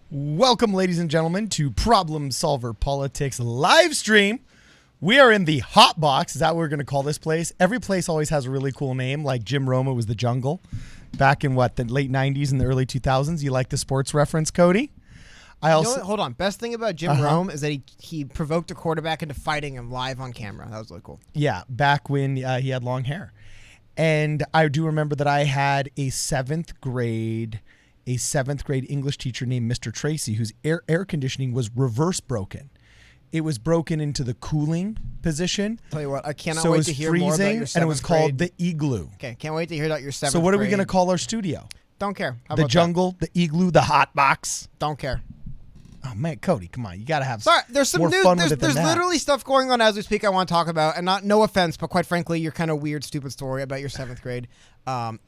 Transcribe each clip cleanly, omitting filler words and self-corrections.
Welcome, ladies and gentlemen, to Problem Solver Politics live stream. We are in the hot box. Is that what we're going to call this place? Every place always has a really cool name, like Jim Roma was the jungle back in the late 90s and the early 2000s. You like the sports reference, Cody? Hold on. Best thing about Jim Rome is that he provoked a quarterback into fighting him live on camera. That was really cool. Yeah, back when he had long hair. And I do remember that I had a seventh grade English teacher named Mr. Tracy, whose air conditioning was reverse broken. It was broken into the cooling position. Tell you what, I cannot wait to hear more about your 7th grade. And it was called the Igloo. Okay, can't wait to hear about your 7th grade. So what are we going to call our studio? Don't care. How the about jungle, that? The igloo, the hot box. Don't care. Oh man, Cody, come on! You got to have there's some more news. fun with it than There's that. literally stuff going on as we speak. I want to talk about, and no offense, but quite frankly, your kind of weird, stupid story about your 7th grade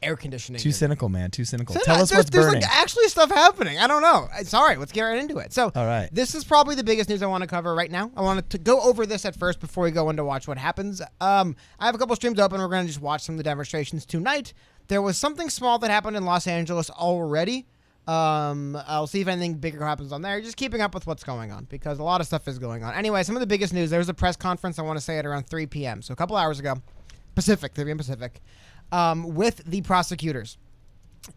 air conditioning. Too cynical, man. Too cynical. Tell us what's burning. There's like actually stuff happening. I don't know. Sorry, let's get right into it. So, all right, this is probably the biggest news I want to cover right now. I wanted to go over this at first before we go into watch what happens. I have a couple streams open. We're going to just watch some of the demonstrations tonight. There was something small that happened in Los Angeles already. I'll see if anything bigger happens on there. Just keeping up with what's going on because a lot of stuff is going on. Anyway, some of the biggest news. There was a press conference, I want to say, at around 3 p.m. So a couple hours ago, 3 p.m. Pacific, with the prosecutors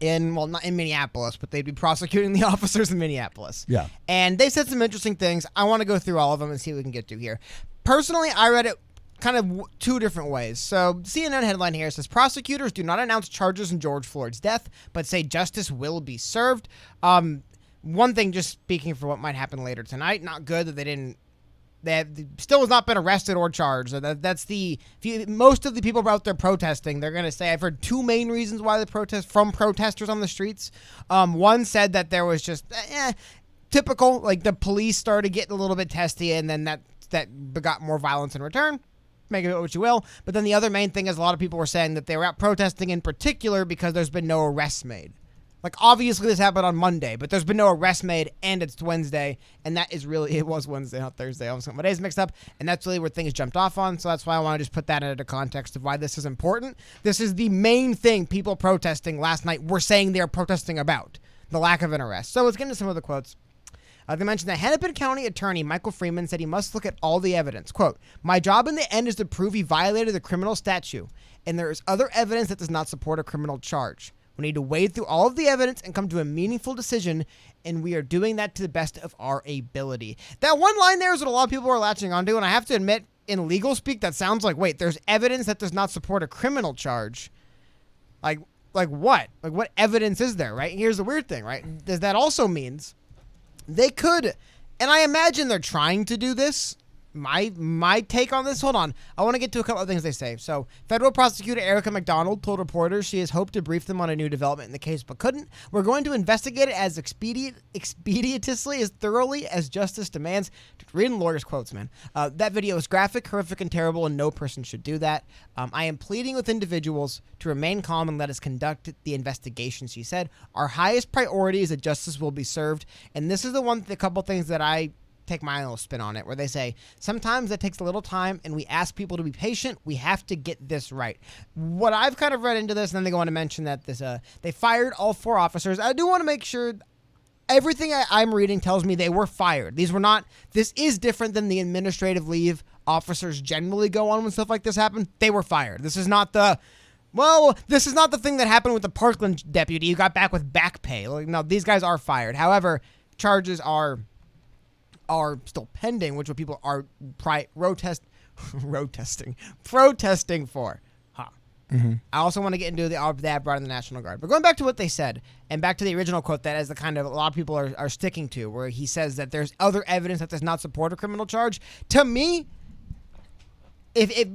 not in Minneapolis, but they'd be prosecuting the officers in Minneapolis. Yeah. And they said some interesting things. I want to go through all of them and see what we can get to here. Personally, I read it kind of two different ways. So CNN headline here says prosecutors do not announce charges in George Floyd's death, but say justice will be served. One thing, just speaking for what might happen later tonight, not good that they still has not been arrested or charged. Most of the people out there protesting, they're going to say, I've heard two main reasons why the protesters on the streets. One said that there was just typical, like the police started getting a little bit testy and then that begot more violence in return. Make of it what you will. But then the other main thing is a lot of people were saying that they were out protesting in particular because there's been no arrests made. Like, obviously this happened on Monday, but there's been no arrest made, and it's Wednesday, and that is really, it was Wednesday, not Thursday. I was getting my days mixed up, and that's really where things jumped off on, so that's why I want to just put that into context of why this is important. This is the main thing people protesting last night were saying they're protesting about, the lack of an arrest. So let's get into some of the quotes. They mentioned that Hennepin County Attorney Michael Freeman said he must look at all the evidence. Quote, my job in the end is to prove he violated the criminal statute, and there is other evidence that does not support a criminal charge. We need to wade through all of the evidence and come to a meaningful decision, and we are doing that to the best of our ability. That one line there is what a lot of people are latching onto, and I have to admit, in legal speak, that sounds like, wait, there's evidence that does not support a criminal charge. Like what? Like, what evidence is there, right? Here's the weird thing, right? That also means they could, and I imagine they're trying to do this. My take on this, hold on. I want to get to a couple of things they say. So, federal prosecutor Erica McDonald told reporters she has hoped to brief them on a new development in the case, but couldn't. We're going to investigate it as expeditiously, as thoroughly as justice demands. Reading lawyers' quotes, man. That video is graphic, horrific, and terrible, and no person should do that. I am pleading with individuals to remain calm and let us conduct the investigation, she said. Our highest priority is that justice will be served, and this is the couple things that I take my little spin on it, where they say sometimes that takes a little time and we ask people to be patient. We have to get this right. What I've kind of read into this, and then they go on to mention that they fired all 4 officers. I do want to make sure everything I'm reading tells me they were fired. This is different than the administrative leave officers generally go on when stuff like this happen. They were fired. This is not the thing that happened with the Parkland deputy who got back with back pay. No, these guys are fired. However, charges are are still pending, which what people are protesting for. I also want to get into that brought in the National Guard. But going back to what they said, and back to the original quote that is the kind of a lot of people are sticking to, where he says that there's other evidence that does not support a criminal charge. To me, if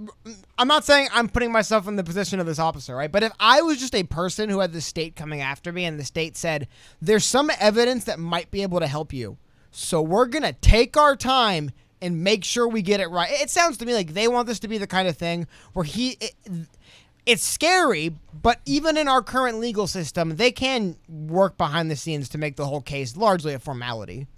I'm not saying I'm putting myself in the position of this officer, right? But if I was just a person who had the state coming after me and the state said, there's some evidence that might be able to help you, so we're going to take our time and make sure we get it right. It sounds to me like they want this to be the kind of thing where it's scary, but even in our current legal system, they can work behind the scenes to make the whole case largely a formality.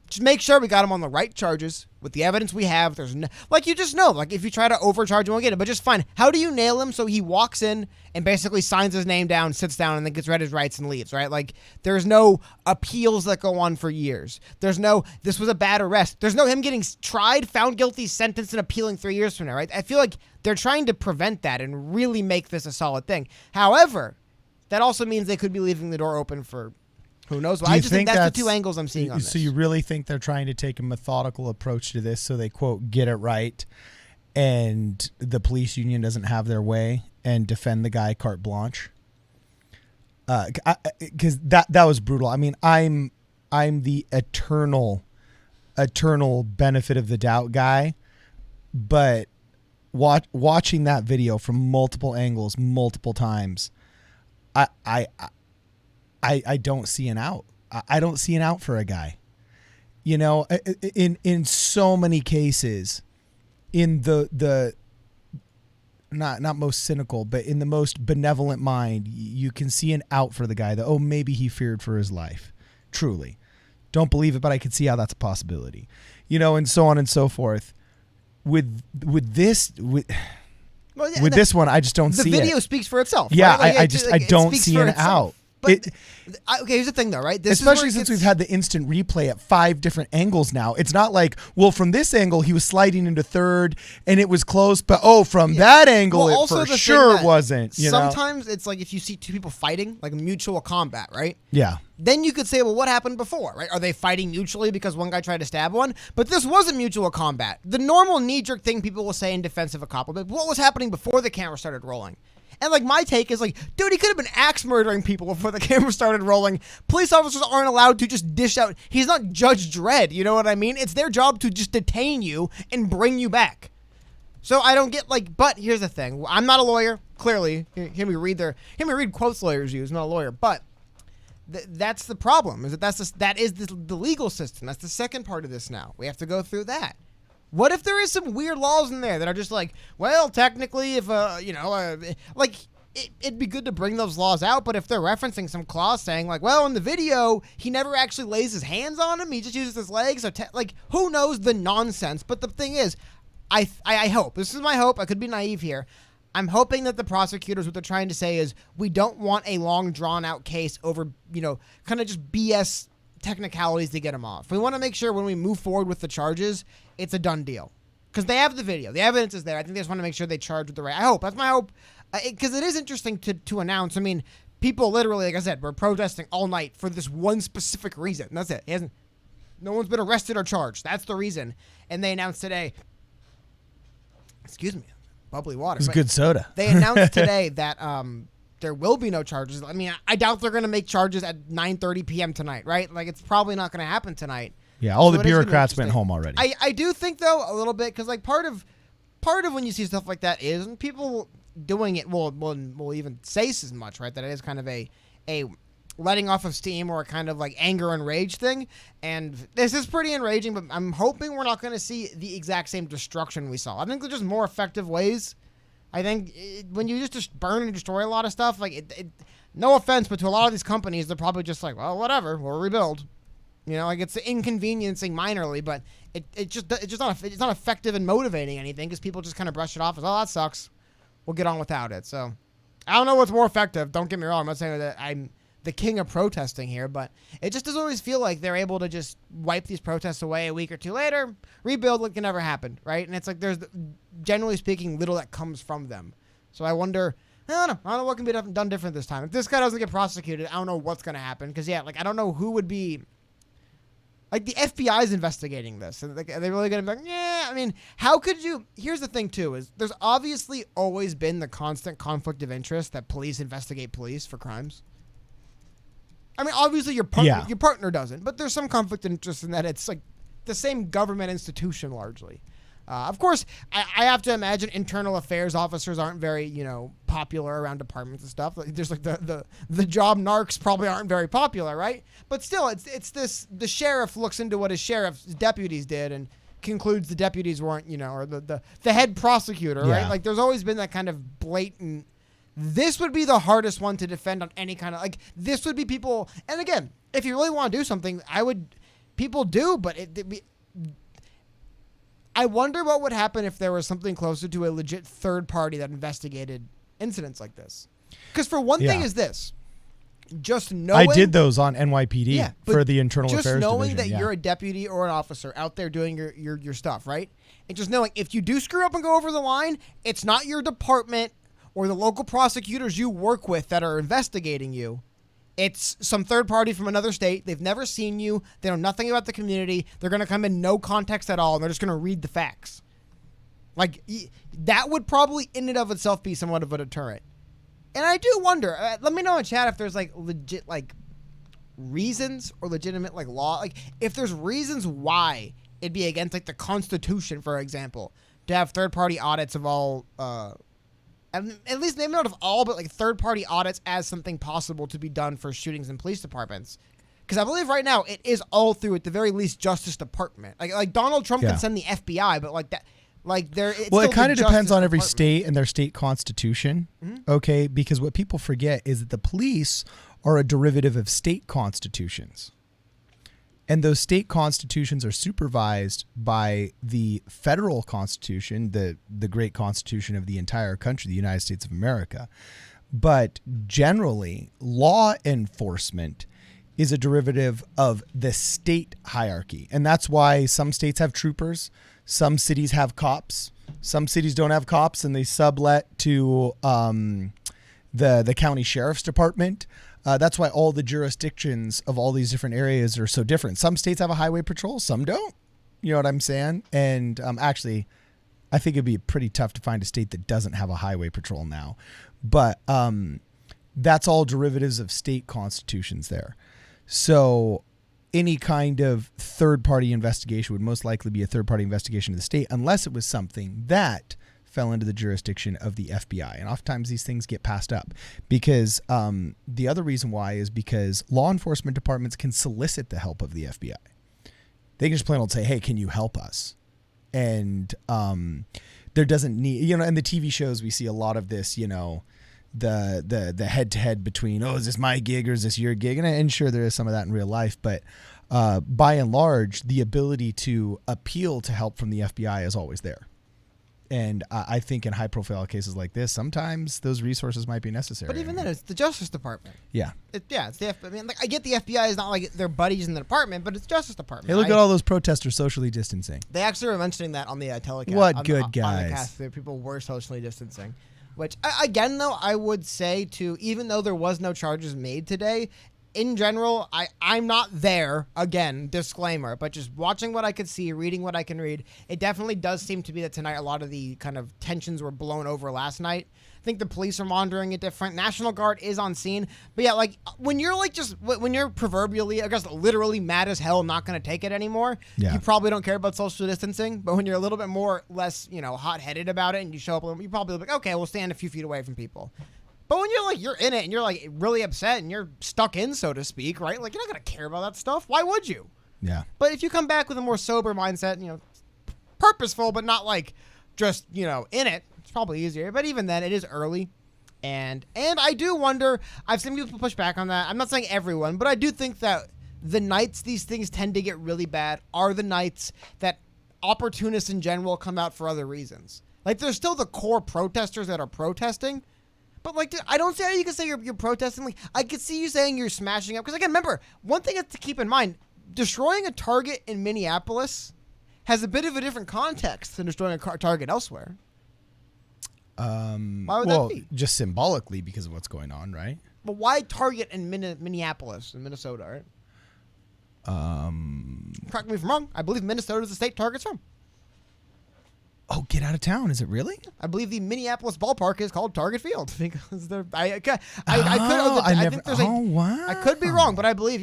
Just make sure we got him on the right charges with the evidence we have. There's no, like, you just know, like, if you try to overcharge, you won't get it. But just fine. How do you nail him so he walks in and basically signs his name down, sits down, and then gets read his rights and leaves, right? Like, there's no appeals that go on for years. There's no, this was a bad arrest. There's no him getting tried, found guilty, sentenced, and appealing 3 years from now, right? I feel like they're trying to prevent that and really make this a solid thing. However, that also means they could be leaving the door open for who knows? Well, I just think that's the two angles I'm seeing on this. So you really think they're trying to take a methodical approach to this so they, quote, get it right, and the police union doesn't have their way and defend the guy carte blanche? Because that was brutal. I mean, I'm the eternal benefit of the doubt guy, but watching that video from multiple angles, multiple times, I don't see an out. I don't see an out for a guy. You know, in so many cases, in the not most cynical, but in the most benevolent mind, you can see an out for the guy that, oh, maybe he feared for his life. Truly. Don't believe it, but I can see how that's a possibility. You know, and so on and so forth. With this one, I just don't see it. The video speaks for itself. Yeah, right? I don't see an out. But okay, here's the thing, though, right? Especially since we've had the instant replay at 5 different angles now. It's not like, well, from this angle, he was sliding into third and it was close, but from that angle, it for sure wasn't. Sometimes it's like if you see two people fighting, like mutual combat, right? Yeah. Then you could say, well, what happened before, right? Are they fighting mutually because one guy tried to stab one? But this wasn't mutual combat. The normal knee-jerk thing people will say in defense of a cop, but what was happening before the camera started rolling? And, like, my take is, like, dude, he could have been axe murdering people before the camera started rolling. Police officers aren't allowed to just dish out. He's not Judge Dredd, you know what I mean? It's their job to just detain you and bring you back. So I don't get, like, but here's the thing. I'm not a lawyer, clearly. Hear me read quotes lawyers use, not a lawyer. But that's the problem, is that is the legal system. That's the second part of this now. We have to go through that. What if there is some weird laws in there that are just like, well, technically, if, like, it'd be good to bring those laws out, but if they're referencing some clause saying, like, well, in the video, he never actually lays his hands on him, he just uses his legs, so like, who knows the nonsense? But the thing is, I hope, this is my hope, I could be naive here, I'm hoping that the prosecutors, what they're trying to say is, we don't want a long, drawn-out case over, kind of just BS technicalities to get him off. We want to make sure when we move forward with the charges, it's a done deal. Because they have the video. The evidence is there. I think they just want to make sure they charge with the right. I hope. That's my hope. Because it is interesting to announce. I mean, people literally, like I said, were protesting all night for this one specific reason. That's it. No one's been arrested or charged. That's the reason. And they announced today, excuse me, bubbly water. It's good soda. They announced today that there will be no charges. I mean, I doubt they're going to make charges at 9:30 p.m. tonight, right? Like, it's probably not going to happen tonight. Yeah, all the bureaucrats went home already. I do think, though, a little bit, because, like, part of when you see stuff like that is, and people doing it will even say as much, right, that it is kind of a letting off of steam or a kind of, like, anger and rage thing. And this is pretty enraging, but I'm hoping we're not going to see the exact same destruction we saw. I think there's just more effective ways. I think when you just burn and destroy a lot of stuff, like, no offense, but to a lot of these companies, they're probably just like, well, whatever, we'll rebuild. Like, it's inconveniencing minorly, but it's not effective in motivating anything because people just kind of brush it off as, oh, that sucks. We'll get on without it. So I don't know what's more effective. Don't get me wrong. I'm not saying that I'm the king of protesting here, but it just doesn't always feel like they're able to just wipe these protests away a week or two later, rebuild like it never happened, right? And it's like there's, generally speaking, little that comes from them. So I wonder, I don't know what can be done different this time. If this guy doesn't get prosecuted, I don't know what's going to happen because, yeah, like, I don't know who would be Like, the FBI is investigating this. And are they really going to be like, yeah, I mean, how could you? Here's the thing, too, is there's obviously always been the constant conflict of interest that police investigate police for crimes. I mean, obviously your partner doesn't, but there's some conflict of interest in that it's like the same government institution largely. Of course, I have to imagine internal affairs officers aren't very, popular around departments and stuff. Like, there's like the job narcs probably aren't very popular, right? But still, it's this, the sheriff looks into what his sheriff's deputies did and concludes the deputies weren't, or the head prosecutor, right? Like, there's always been that kind of blatant. This would be the hardest one to defend on any kind of, like, this would be people. And again, if you really want to do something, people do, but I wonder what would happen if there was something closer to a legit third party that investigated incidents like this. Because for one thing is this, just knowing. I did those on NYPD for the internal affairs division. Just knowing that you're a deputy or an officer out there doing your stuff, right? And just knowing if you do screw up and go over the line, it's not your department or the local prosecutors you work with that are investigating you. It's some third party from another state. They've never seen you. They know nothing about the community. They're going to come in no context at all, and they're just going to read the facts. Like, that would probably in and of itself be somewhat of a deterrent. And I do wonder, let me know in chat if there's, like, legit, like, reasons or legitimate, like, law. Like, if there's reasons why it'd be against, like, the Constitution, for example, to have third-party audits of all, at least maybe not of all, but like third-party audits as something possible to be done for shootings in police departments. Because I believe right now it is all through, at the very least, Justice Department. Like Donald Trump can send the FBI, but like that, like there. Well, it kind of depends on every state and their state constitution. Okay, because what people forget is that the police are a derivative of state constitutions. And those state constitutions are supervised by the federal constitution, the great constitution of the entire country, the United States of America. But generally, law enforcement is a derivative of the state hierarchy. And that's why some states have troopers, some cities have cops, some cities don't have cops, and they sublet to the county sheriff's department. That's why all the jurisdictions of all these different areas are so different. Some states have a highway patrol, some don't. You know what I'm saying? And actually, I think it'd be pretty tough to find a state that doesn't have a highway patrol now. But that's all derivatives of state constitutions there. So any kind of third-party investigation would most likely be a third-party investigation of the state, unless it was something that fell into the jurisdiction of the FBI. And oftentimes these things get passed up because the other reason why is because law enforcement departments can solicit the help of the FBI. They can just plain old say, hey, can you help us? And there doesn't need, in the TV shows, we see a lot of this, the head-to-head between, is this my gig or is this your gig? And sure, there is some of that in real life, but by and large, the ability to appeal to help from the FBI is always there. And I think in high-profile cases like this, sometimes those resources might be necessary. But even then, it's the Justice Department. Yeah. It's the FBI. I mean, I get the FBI is not like they're buddies in the department, but it's Justice Department. Hey, look at all those protesters socially distancing. They actually were mentioning that on the telecast. What good guys. On the cast, people were socially distancing. Which, again, though, I would say, even though there was no charges made today, in general, I'm not there, again, disclaimer, but just watching what I could see, reading what I can read, it definitely does seem to be that tonight a lot of the kind of tensions were blown over last night. I think the police are monitoring it different. National Guard is on scene. But yeah, like when you're when you're proverbially, I guess literally mad as hell, not going to take it anymore, you probably don't care about social distancing. But when you're a little bit less, hot-headed about it and you show up, you probably like, okay, we'll stand a few feet away from people. But when you're in it and you're really upset and you're stuck in, so to speak, right? Like, you're not going to care about that stuff. Why would you? Yeah. But if you come back with a more sober mindset, purposeful, but not just, in it, it's probably easier. But even then, it is early. And I do wonder, I've seen people push back on that. I'm not saying everyone, but I do think that the nights these things tend to get really bad are the nights that opportunists in general come out for other reasons. Like, there's still the core protesters that are protesting. But, I don't see how you can say you're protesting. I could see you saying you're smashing up. Because, again, remember, one thing to keep in mind, destroying a Target in Minneapolis has a bit of a different context than destroying a Target elsewhere. Why would that be? Just symbolically because of what's going on, right? But why Target in Minneapolis, in Minnesota, right? Correct me if I'm wrong. I believe Minnesota is the state Target's from. Oh, get out of town. Is it really? I believe the Minneapolis ballpark is called Target Field because they're. I could be wrong, but I believe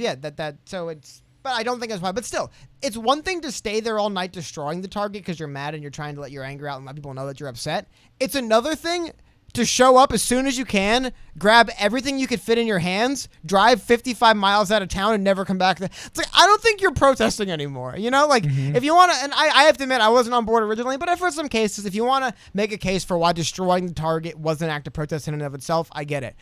so it's. But I don't think that's why. But still, it's one thing to stay there all night destroying the Target because you're mad and you're trying to let your anger out and let people know that you're upset. It's another thing to show up as soon as you can, grab everything you could fit in your hands, drive 55 miles out of town, and never come back. It's like, I don't think you're protesting anymore. You know, like, if you want to, and I have to admit, I wasn't on board originally, but I've heard some cases, if you want to make a case for why destroying the Target was an act of protest in and of itself, I get it.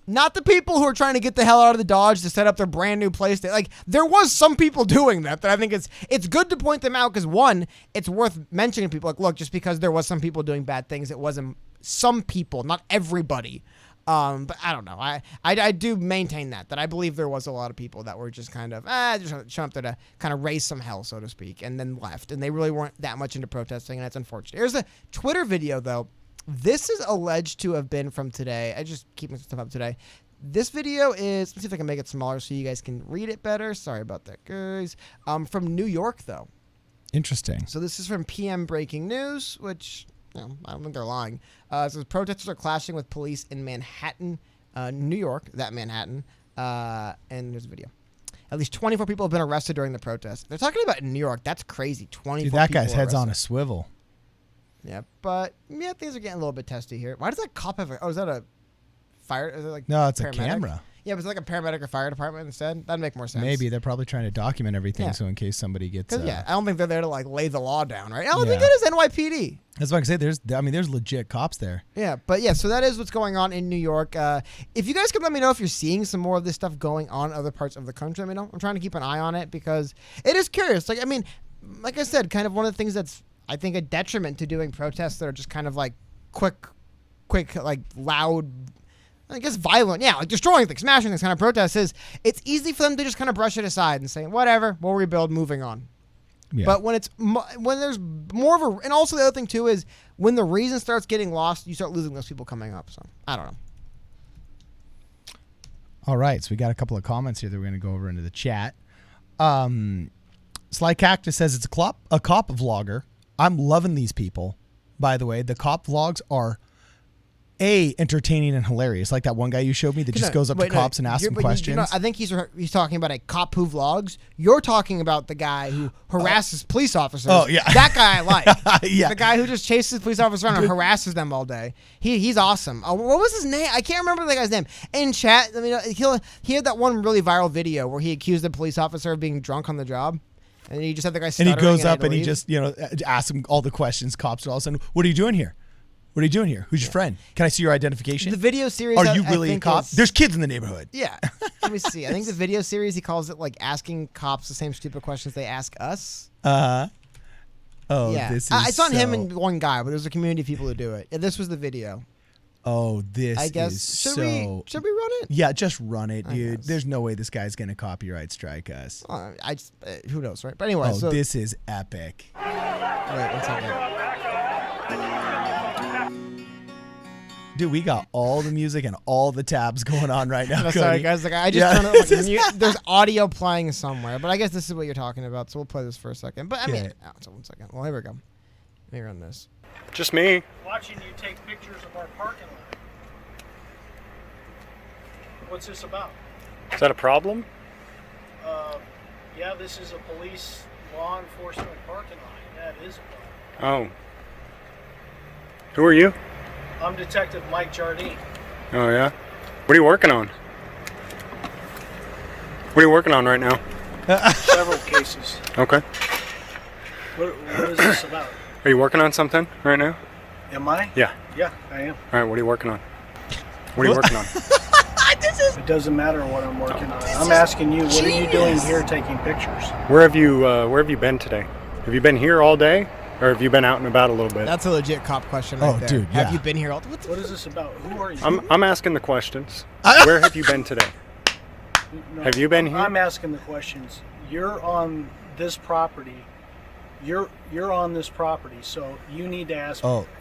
Not the people who are trying to get the hell out of the Dodge to set up their brand new place. Like, there was some people doing that I think it's good to point them out because, one, it's worth mentioning to people. Like, look, just because there was some people doing bad things, it wasn't some people, not everybody. But I don't know. I do maintain that I believe there was a lot of people that were just kind of just showing up there to kind of raise some hell, so to speak, and then left. And they really weren't that much into protesting, and that's unfortunate. Here's a Twitter video, though. This is alleged to have been from today. I just keep my stuff up today. This video is, let's see if I can make it smaller so you guys can read it better. Sorry about that, guys. From New York, though. Interesting. So this is from PM Breaking News, which, I don't think they're lying. It says protesters are clashing with police in Manhattan, New York, Manhattan. And there's a video. At least 24 people have been arrested during the protest. They're talking about in New York. That's crazy. 24 Dude, that people guy's head's arrested. on a swivel. Yeah, but things are getting a little bit testy here. Why does that cop have is that a fire? Is it like No, it's paramedic? a camera. Yeah, but it's like a paramedic or fire department instead. That'd make more sense. Maybe they're probably trying to document everything, so in case somebody gets. I don't think they're there to like lay the law down, right? I don't think that is NYPD. That's what I can say. There's legit cops there. Yeah, but so that is what's going on in New York. If you guys could let me know if you're seeing some more of this stuff going on in other parts of the country, let me know. I'm trying to keep an eye on it because it is curious. Like I said, kind of one of the things that's I think a detriment to doing protests that are just kind of like quick, like loud, I guess violent, like destroying things, smashing things kind of protests is it's easy for them to just kind of brush it aside and say, whatever, we'll rebuild, moving on. Yeah. But when there's more of and also the other thing too is when the reason starts getting lost, you start losing those people coming up. So I don't know. All right, so we got a couple of comments here that we're going to go over into the chat. Sly Cactus says it's a cop vlogger. I'm loving these people. By the way, the cop vlogs are entertaining and hilarious. Like that one guy you showed me that just goes up to cops and asks them questions. I think he's talking about a cop who vlogs. You're talking about the guy who harasses police officers. Oh, yeah. That guy I like. Yeah. The guy who just chases police officers around and harasses them all day. He's awesome. What was his name? I can't remember the guy's name. In chat, he had that one really viral video where he accused the police officer of being drunk on the job. And he just had the guy stuttering. And he goes up and he just, asks him all the questions. Cops are all of a sudden, what are you doing here? What are you doing here? Who's your friend? Can I see your identification? The video series. Are you really a cop? There's kids in the neighborhood. Yeah. Let me see. I think the video series, he calls it like asking cops the same stupid questions they ask us. Oh, yeah. This is it's not him and one guy, but there's a community of people who do it. Yeah, this was the video. Oh, I guess. Should we run it? Yeah, just run it, dude. There's no way this guy's going to copyright strike us. Who knows, right? But anyway. This is epic. Wait, 1 second. Dude, we got all the music and all the tabs going on right now. Sorry, guys. Like, I just turned it mute. There's audio playing somewhere, but I guess this is what you're talking about, so we'll play this for a second. But I mean, so 1 second. Well, here we go. Let me run this. Just me. Watching you take pictures of our parking lot. What's this about? Is that a problem? Yeah, this is a police law enforcement parking lot. That is a problem. Oh. Who are you? I'm Detective Mike Jardine. Oh, yeah? What are you working on? What are you working on right now? Several cases. Okay. What is this about? Are you working on something right now? Am I? Yeah. Yeah, I am. All right, what are you working on? What are you working on? It doesn't matter what I'm working on. I'm asking you, what are you doing here taking pictures? Where have you been today? Have you been here all day? Or have you been out and about a little bit? That's a legit cop question right there. Dude, Have you been here all What is this about? Who are you? I'm asking the questions. Where have you been today? No, have you been here? I'm asking the questions. You're on this property. You're on this property, so you need to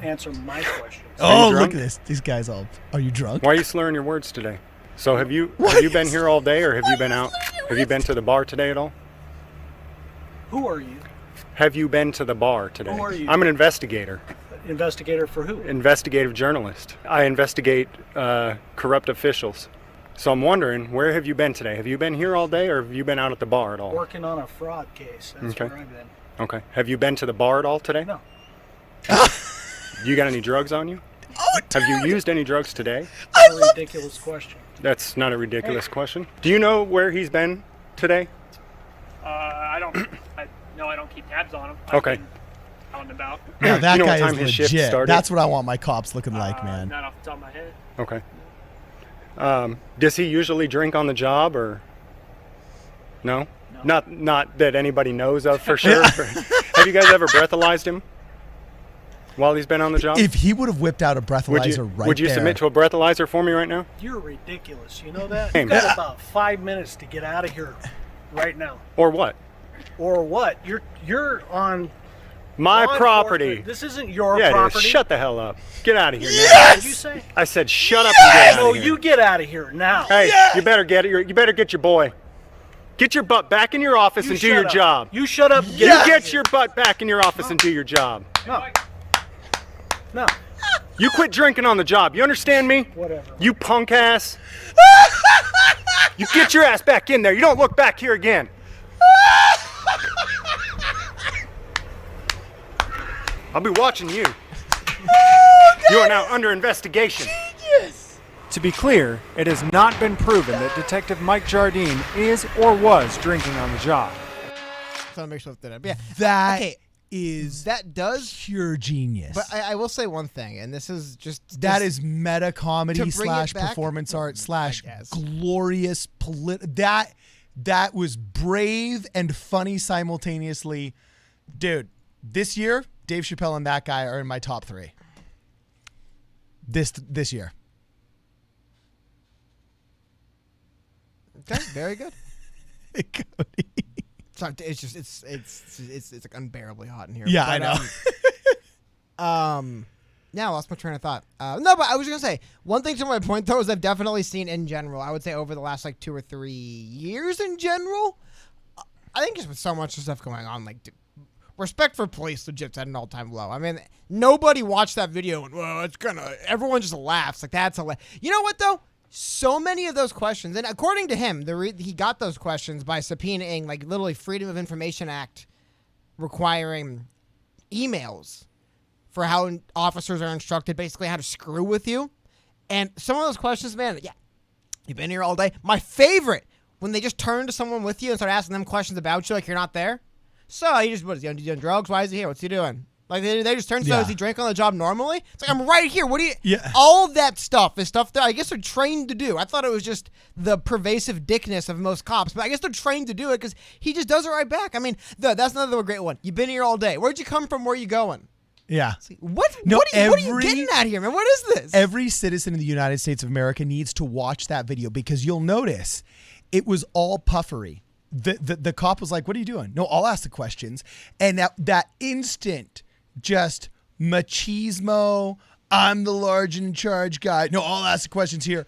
answer my questions. Oh, look at this. These guys all. Are you drunk? Why are you slurring your words today? So have you been here all day or have you been out? Have you been to the bar today at all? Who are you? Have you been to the bar today? Who are you? I'm an investigator. Investigator for who? Investigative journalist. I investigate corrupt officials. So I'm wondering, where have you been today? Have you been here all day, or have you been out at the bar at all? Working on a fraud case. That's Okay. where I've been. Okay. Have you been to the bar at all today? No. You got any drugs on you? Oh, Have you used any drugs today? That's a ridiculous question. That's not a ridiculous question. Do you know where he's been today? I don't keep tabs on him. Okay. I've been out and about. Yeah, that You know guy what time is his shift legit. started? That's what I want my cops looking like, man. Not off the top of my head. Okay. Does he usually drink on the job, or no? Not that anybody knows of for sure. Have you guys ever breathalyzed him while he's been on the job? If he would have whipped out a would breathalyzer you, right would you there, submit to a breathalyzer for me right now? You're ridiculous. You know that? Hey, You've got man. about 5 minutes to get out of here right now. Or what? Or what? You're on My law property. enforcement. This isn't your Yeah, it is. property. Shut the hell up. Get out of here now. What did you say? I said shut up and get out No, of here. you get out of here now. Hey, you better get it. You better get your boy. Get your butt back in your office You and do shut your up. job. You shut up. And You out of get here. your butt back in your office and do your job. No. No. You quit drinking on the job. You understand me? Whatever. You punk ass. You get your ass back in there. You don't look back here again. I'll be watching you. You are now under investigation. To be clear, it has not been proven that Detective Mike Jardine is or was drinking on the job. So make sure that. Yeah, that okay, is that does. pure genius. But I will say one thing, and this is just that is meta comedy to bring it / back- performance art / guess. glorious that was brave and funny simultaneously. Dude, this year, Dave Chappelle and that guy are in my top 3. This year. Okay, very good. Cody. Sorry, it's just it's like unbearably hot in here. Yeah, But, I know. Yeah, I lost my train of thought. No, but I was gonna say one thing to my point though is I've definitely seen in general. I would say over the last like 2 or 3 years in general. I think just with so much stuff going on, like respect for police legit's at an all-time low. I mean, nobody watched that video and well, everyone just laughs like that's You know what though? So many of those questions, and according to him, he got those questions by subpoenaing like literally Freedom of Information Act requiring emails for how officers are instructed basically how to screw with you. And some of those questions, man, yeah, you've been here all day. My favorite, when they just turn to someone with you and start asking them questions about you like you're not there. So he just, what is he doing drugs? Why is he here? What's he doing? Like they just turn to, Yeah. is he drinking on the job normally? It's like, I'm right here. What do you, Yeah. all of that stuff is stuff that I guess they're trained to do. I thought it was just the pervasive dickness of most cops, but I guess they're trained to do it because he just does it right back. I mean, that's another great one. You've been here all day. Where'd you come from? Where are you going? Yeah. What? No, what are you every- getting at here, man? What is this? Every citizen in the United States of America needs to watch that video because you'll notice it was all puffery. The cop was like, "What are you doing?" No, I'll ask the questions. And that instant just machismo, I'm the large and in charge guy. No, I'll ask the questions here.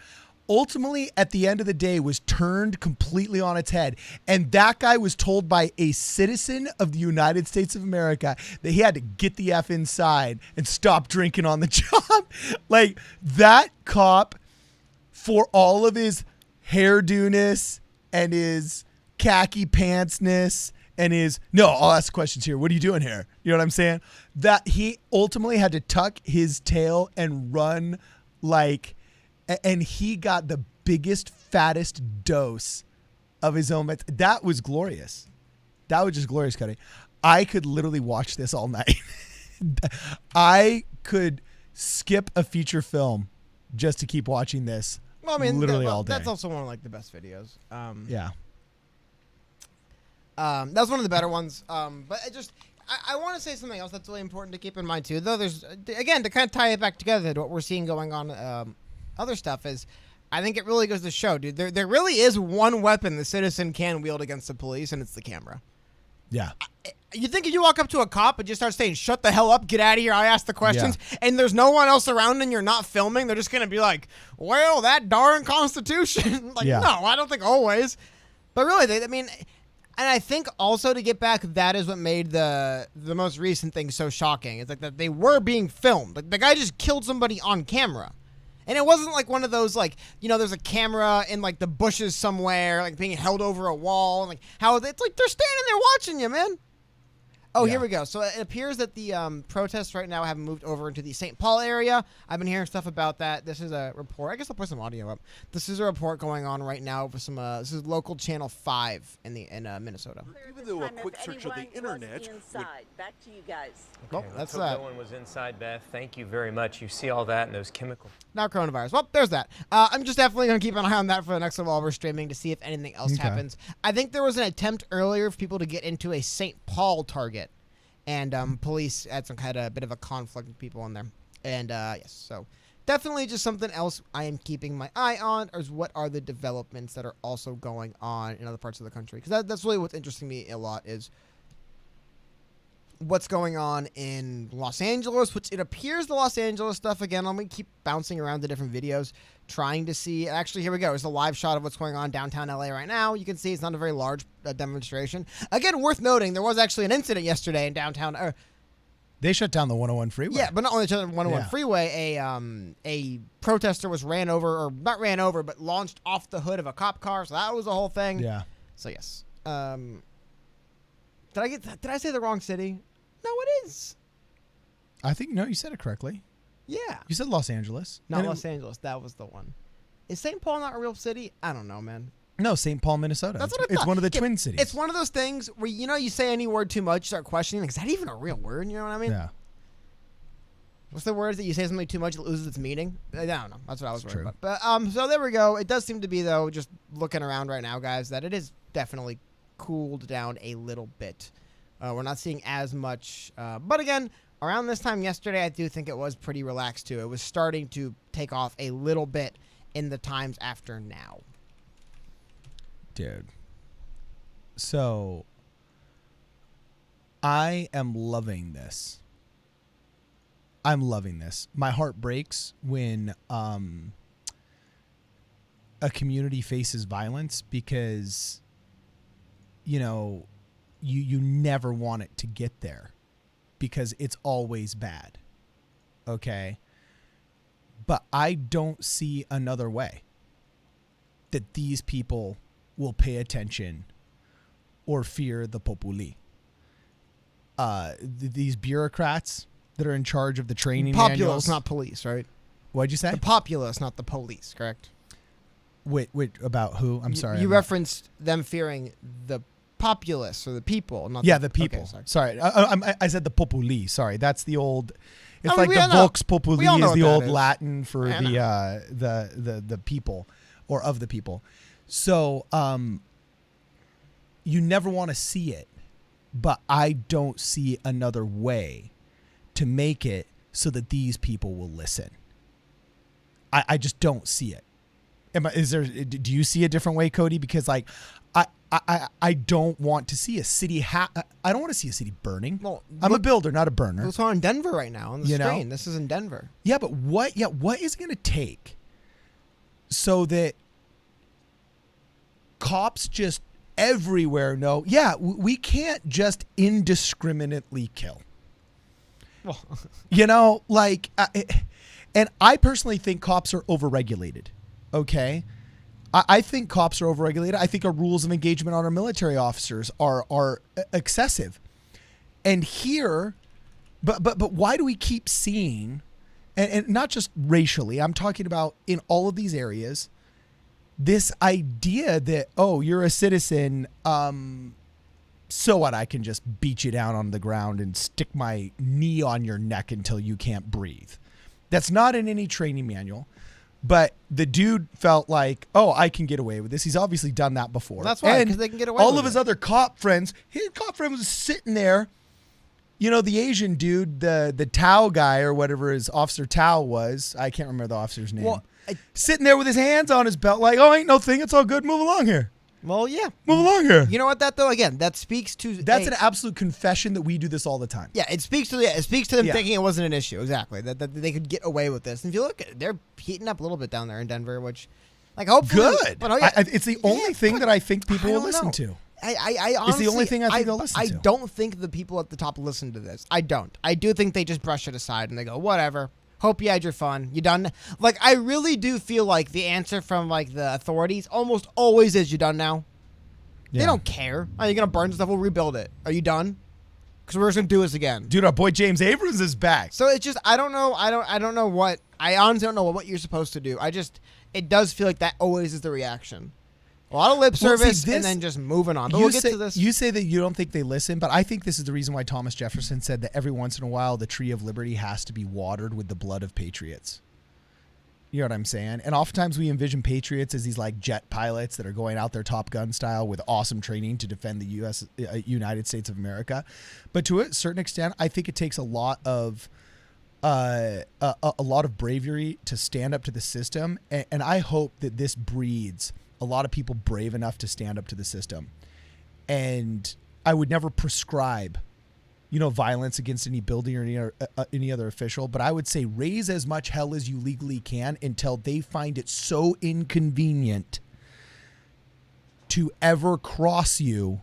Ultimately, at the end of the day, was turned completely on its head. And that guy was told by a citizen of the United States of America that he had to get the F inside and stop drinking on the job. Like, that cop, for all of his hairdo-ness and his khaki pantsness and his, no, I'll ask questions here. What are you doing here? You know what I'm saying? That he ultimately had to tuck his tail and run like... And he got the biggest, fattest dose of his own meds. That was glorious. That was just glorious, Cody. I could literally watch this all night. I could skip a feature film just to keep watching this. Well, I mean, literally all day. That's also one of like the best videos. Yeah. That was one of the better ones. But I want to say something else that's really important to keep in mind too. Though there's again to kind of tie it back together to what we're seeing going on. Other stuff is, I think it really goes to show, dude. There really is one weapon the citizen can wield against the police, and it's the camera. Yeah. You think if you walk up to a cop and just start saying, "Shut the hell up, get out of here, I ask the questions," and there's no one else around and you're not filming, they're just gonna be like, "Well, that darn Constitution." Like, Yeah. no, I don't think always. But really, I mean, and I think also to get back, that is what made the most recent thing so shocking. It's like that they were being filmed. Like the guy just killed somebody on camera. And it wasn't like one of those, like, you know, there's a camera in, like, the bushes somewhere, like, being held over a wall. And, like, how it's like they're standing there watching you, man. Oh, Yeah. here we go. So it appears that the protests right now have moved over into the St. Paul area. I've been hearing stuff about that. This is a report. I guess I'll put some audio up. This is a report going on right now for some. This is local channel 5 in Minnesota. Even though a quick search of the internet would... Back to you guys. Well, that's Hope no one was inside, Beth. Thank you very much. You see all that and those chemicals. Now coronavirus. Well, there's that. I'm just definitely going to keep an eye on that for the next while we're streaming to see if anything else happens. I think there was an attempt earlier for people to get into a St. Paul target. And police had some kind of bit of a conflict with people in there. And yes, so definitely just something else I am keeping my eye on, is what are the developments that are also going on in other parts of the country. Because that's really what's interesting me a lot, is what's going on in Los Angeles, which it appears the Los Angeles stuff, again, I'm going to keep bouncing around the different videos, trying to see. Actually, here we go. It's a live shot of what's going on downtown LA right now. You can see it's not a very large demonstration. Again, worth noting, there was actually an incident yesterday in downtown. They shut down the 101 freeway. Yeah, but not only the 101 freeway, a protester was ran over, or not ran over, but launched off the hood of a cop car. So that was the whole thing. Yeah. So yes. Did I say the wrong city? No, it is. I think, no, you said it correctly. Yeah. You said Los Angeles. Not And Los Angeles. That was the one. Is St. Paul not a real city? I don't know, man. No, St. Paul, Minnesota. That's what I It's thought. one of the Yeah, twin cities. It's one of those things where, you know, you say any word too much, you start questioning, like, is that even a real word? You know what I mean? Yeah. What's the word that you say something too much, it loses its meaning? I don't know. That's what I was worried true. about. But so there we go. It does seem to be, though, just looking around right now, guys, that it is definitely cooled down a little bit. We're not seeing as much. But again, around this time yesterday, I do think it was pretty relaxed, too. It was starting to take off a little bit in the times after now. Dude. So, I am loving this. I'm loving this. My heart breaks when a community faces violence, because, you know, you never want it to get there, because it's always bad. Okay? But I don't see another way that these people will pay attention or fear the populi. These bureaucrats that are in charge of the training Populace, manuals. not police, right? What'd you say? The populace, not the police, correct? Wait, about who? I'm sorry. You I'm- referenced them fearing the populace, or the people, not Yeah, the people. Okay, sorry. I said the populi. Sorry, that's the old. It's I mean, like we the all know- vox populi we all know is what the that old is. Latin for I the people, or of the people. So you never want to see it, but I don't see another way to make it so that these people will listen. I just don't see it. Do you see a different way, Cody? Because like, I don't want to see a city. I don't want to see a city burning. Well, I'm a look- builder, not a burner. What's on in Denver right now on the You know? screen? This is in Denver. Yeah, but what is it going to take so that cops just everywhere know? Yeah, we can't just indiscriminately kill. Well, You know, like, and I personally think cops are overregulated. Okay, I think cops are overregulated. I think our rules of engagement on our military officers are excessive. And here, but why do we keep seeing, and not just racially, I'm talking about in all of these areas, this idea that, oh, you're a citizen, so what, I can just beat you down on the ground and stick my knee on your neck until you can't breathe. That's not in any training manual. But the dude felt like, oh, I can get away with this. He's obviously done that before. That's why, And 'cause they can get away all with of his it. other cop friends, his cop friend was sitting there. You know, the Asian dude, the Tao guy or whatever his Officer Tao was. I can't remember the officer's name. Well, sitting there with his hands on his belt like, oh, ain't no thing. It's all good. Move along here. well, yeah. Move along here. You know what? That though, again, that speaks to That's an absolute confession that we do this all the time. Yeah, it speaks to them Yeah. thinking it wasn't an issue. Exactly, that they could get away with this. And if you look, they're heating up a little bit down there in Denver, which Like, hopefully, Good. But It's the only thing that I think people I will don't listen know. to. I honestly, It's the only thing I think they'll listen to. I don't think the people at the top listen to this. I don't. I do think they just brush it aside and they go, whatever. Hope you had your fun. You done? Like, I really do feel like the answer from, like, the authorities almost always is, you done now? Yeah. They don't care. Are you going to burn stuff? We'll rebuild it. Are you done? Because we're just going to do this again. Dude, our boy James Abrams is back. So it's just, I don't know. I honestly don't know what you're supposed to do. It does feel like that always is the reaction. A lot of lip service and then just moving on. But we'll get to this. You say that you don't think they listen, but I think this is the reason why Thomas Jefferson said that every once in a while the tree of liberty has to be watered with the blood of patriots. You know what I'm saying? And oftentimes we envision patriots as these like jet pilots that are going out there Top Gun style with awesome training to defend the United States of America. But to a certain extent, I think it takes a lot of bravery to stand up to the system. And I hope that this breeds a lot of people brave enough to stand up to the system. And I would never prescribe, violence against any building or any other official, but I would say raise as much hell as you legally can until they find it so inconvenient to ever cross you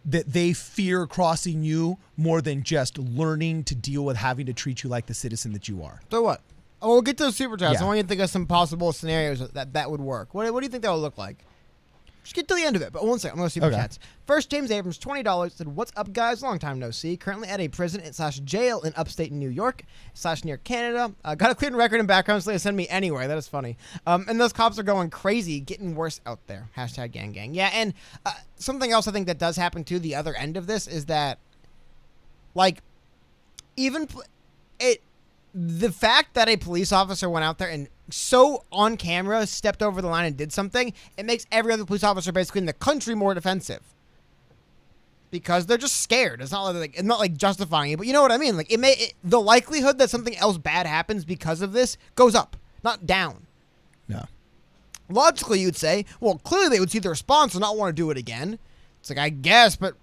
that they fear crossing you more than just learning to deal with having to treat you like the citizen that you are. So what? Oh, we'll get to the super chats. Yeah. I want you to think of some possible scenarios that would work. What do you think that would look like? Just get to the end of it. But one second, I'm going to super chats. First, James Abrams, $20, said, "What's up, guys? Long time no see. Currently at a prison / jail in upstate New York / near Canada. Got a clean record and background, so they send me anywhere." That is funny. And those cops are going crazy, getting worse out there. # gang gang. Yeah, and something else I think that does happen too. The other end of this is that, like, the fact that a police officer went out there and so on camera stepped over the line and did something, it makes every other police officer basically in the country more defensive because they're just scared. It's not like justifying it, but you know what I mean? Like the likelihood that something else bad happens because of this goes up, not down. No. Logically, you'd say, well, clearly they would see the response and not want to do it again. It's like, I guess, but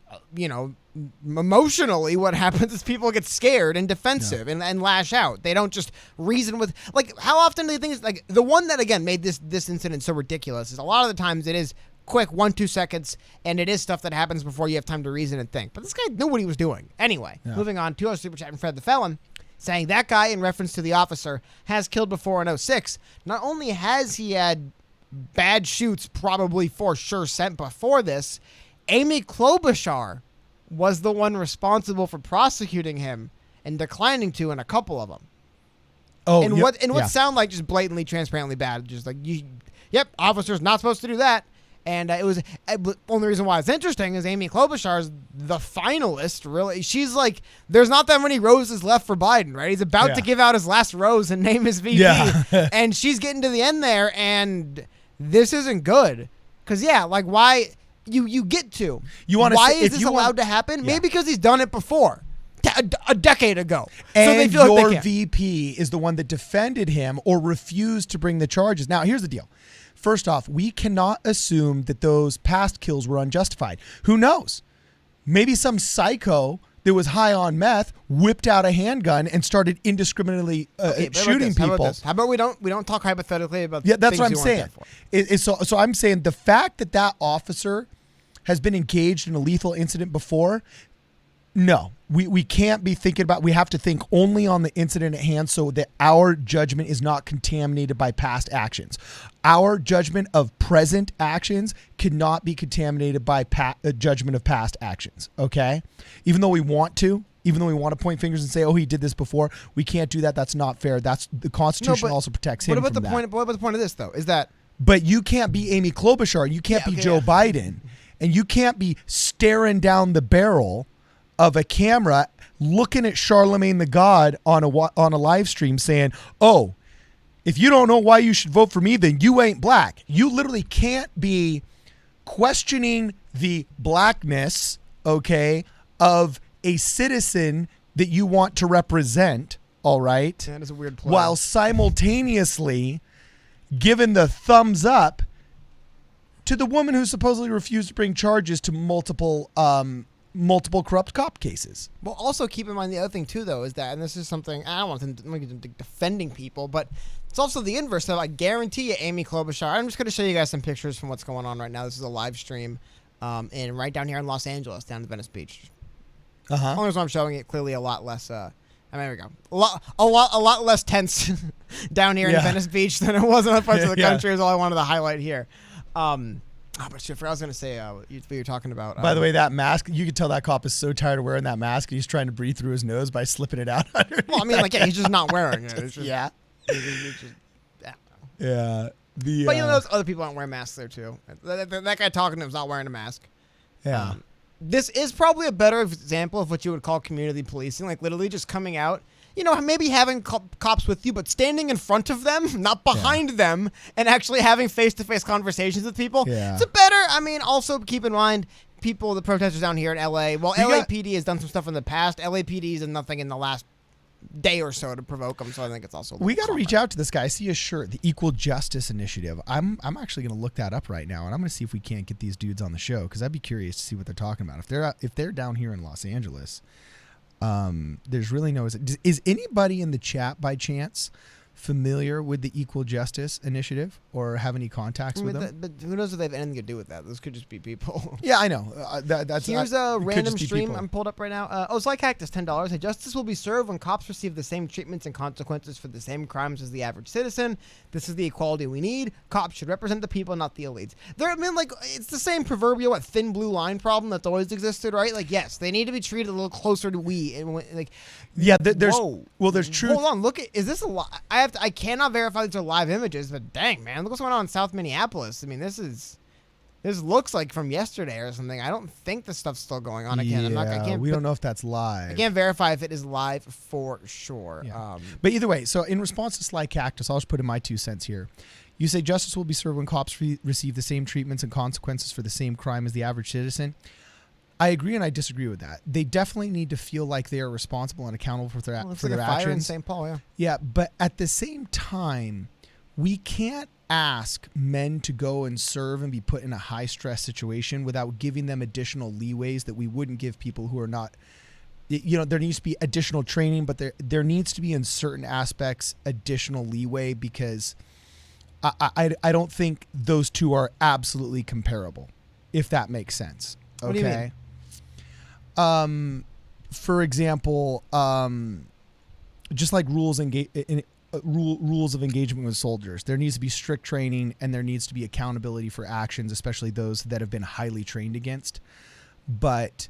emotionally what happens is people get scared and defensive and lash out. They don't just reason with, like, how often do you think, like, the one that again made this incident so ridiculous is a lot of the times it is quick 1-2 seconds and it is stuff that happens before you have time to reason and think. But this guy knew what he was doing. Anyway, moving on to our super chat from Fred the Felon, saying that guy, in reference to the officer, has killed before in 06. Not only has he had bad shoots probably for sure sent before this, Amy Klobuchar was the one responsible for prosecuting him and declining to in a couple of them. Oh, and what sound like just blatantly, transparently bad. Just like, officer's not supposed to do that. And the only reason why it's interesting is Amy Klobuchar's the finalist, really. She's like, there's not that many roses left for Biden, right? He's about to give out his last rose and name his VP. Yeah. And she's getting to the end there, and this isn't good. Because, like, why... You get to. Why is this allowed to happen? Yeah. Maybe because he's done it before, a decade ago. And so they feel your like they can. VP is the one that defended him or refused to bring the charges. Now, here's the deal. First off, we cannot assume that those past kills were unjustified. Who knows? Maybe some psycho that was high on meth whipped out a handgun and started indiscriminately shooting people. How about we don't talk hypothetically about that's things what I'm saying. So I'm saying the fact that officer has been engaged in a lethal incident before, no, we can't be thinking about, we have to think only on the incident at hand so that our judgment is not contaminated by past actions. Our judgment of present actions cannot be contaminated by judgment of past actions, okay? Even though we want to point fingers and say, oh, he did this before, we can't do that. That's not fair. That's the Constitution also protects him from that. What about the point of this, though, is that... But you can't be Amy Klobuchar. You can't be Joe Biden. And you can't be staring down the barrel of a camera looking at Charlemagne the God on a live stream saying, oh, if you don't know why you should vote for me, then you ain't black. You literally can't be questioning the blackness, of a citizen that you want to represent, all right? That is a weird play. While simultaneously giving the thumbs up to the woman who supposedly refused to bring charges to multiple multiple corrupt cop cases. Well, also keep in mind the other thing too, though, is that, and this is something I don't want them defending people, but it's also the inverse. So I guarantee you, Amy Klobuchar. I'm just going to show you guys some pictures from what's going on right now. This is a live stream, and right down here in Los Angeles, down in Venice Beach. Only reason I'm showing it, clearly a lot less. There we go. A lot less tense down here in Venice Beach than it was in other parts of the country. Is all I wanted to highlight here. But shit, I was going to say what you were talking about. By the way, that mask, you could tell that cop is so tired of wearing that mask. He's trying to breathe through his nose by slipping it out. Well, I mean, like, he's just not wearing it. It's just, yeah. It's just, yeah. But you know, those other people aren't wearing masks there, too. That guy talking to him is not wearing a mask. Yeah. This is probably a better example of what you would call community policing, like literally just coming out, you know, maybe having cops with you, but standing in front of them, not behind them, and actually having face-to-face conversations with people. Yeah. It's a better, I mean, also keep in mind, the protesters down here in L.A., well, LAPD has done some stuff in the past. LAPD has nothing in the last day or so to provoke them, so I think it's also... We got to reach out to this guy. I see his shirt, the Equal Justice Initiative. I'm actually going to look that up right now, and I'm going to see if we can't get these dudes on the show, because I'd be curious to see what they're talking about. If they're down here in Los Angeles, there's really no... Is anybody in the chat, by chance, familiar with the Equal Justice Initiative or have any contacts with them? But who knows if they have anything to do with that? Those could just be people. Yeah, I know. Here's a random stream I'm pulled up right now. It's like Cactus, $10. Hey, justice will be served when cops receive the same treatments and consequences for the same crimes as the average citizen. This is the equality we need. Cops should represent the people, not the elites. It's the same proverbial thin blue line problem that's always existed, right? Like, yes, they need to be treated a little closer to we. And there's truth. Hold on, look at, is this a lot? I cannot verify these are live images, but dang, man, look what's going on in South Minneapolis. I mean, this looks like from yesterday or something. I don't think this stuff's still going on. We don't know if that's live. I can't verify if it is live for sure. Yeah. But either way, so in response to Sly Cactus, I'll just put in my 2 cents here. You say justice will be served when cops receive the same treatments and consequences for the same crime as the average citizen. I agree and I disagree with that. They definitely need to feel like they are responsible and accountable for their actions. Fire in St. Paul, yeah. Yeah, but at the same time, we can't ask men to go and serve and be put in a high-stress situation without giving them additional leeways that we wouldn't give people who are not... You know, there needs to be additional training, but there needs to be in certain aspects additional leeway because I don't think those two are absolutely comparable, if that makes sense. Okay. What do you mean? For example, just like rules of engagement with soldiers, there needs to be strict training and there needs to be accountability for actions, especially those that have been highly trained against. But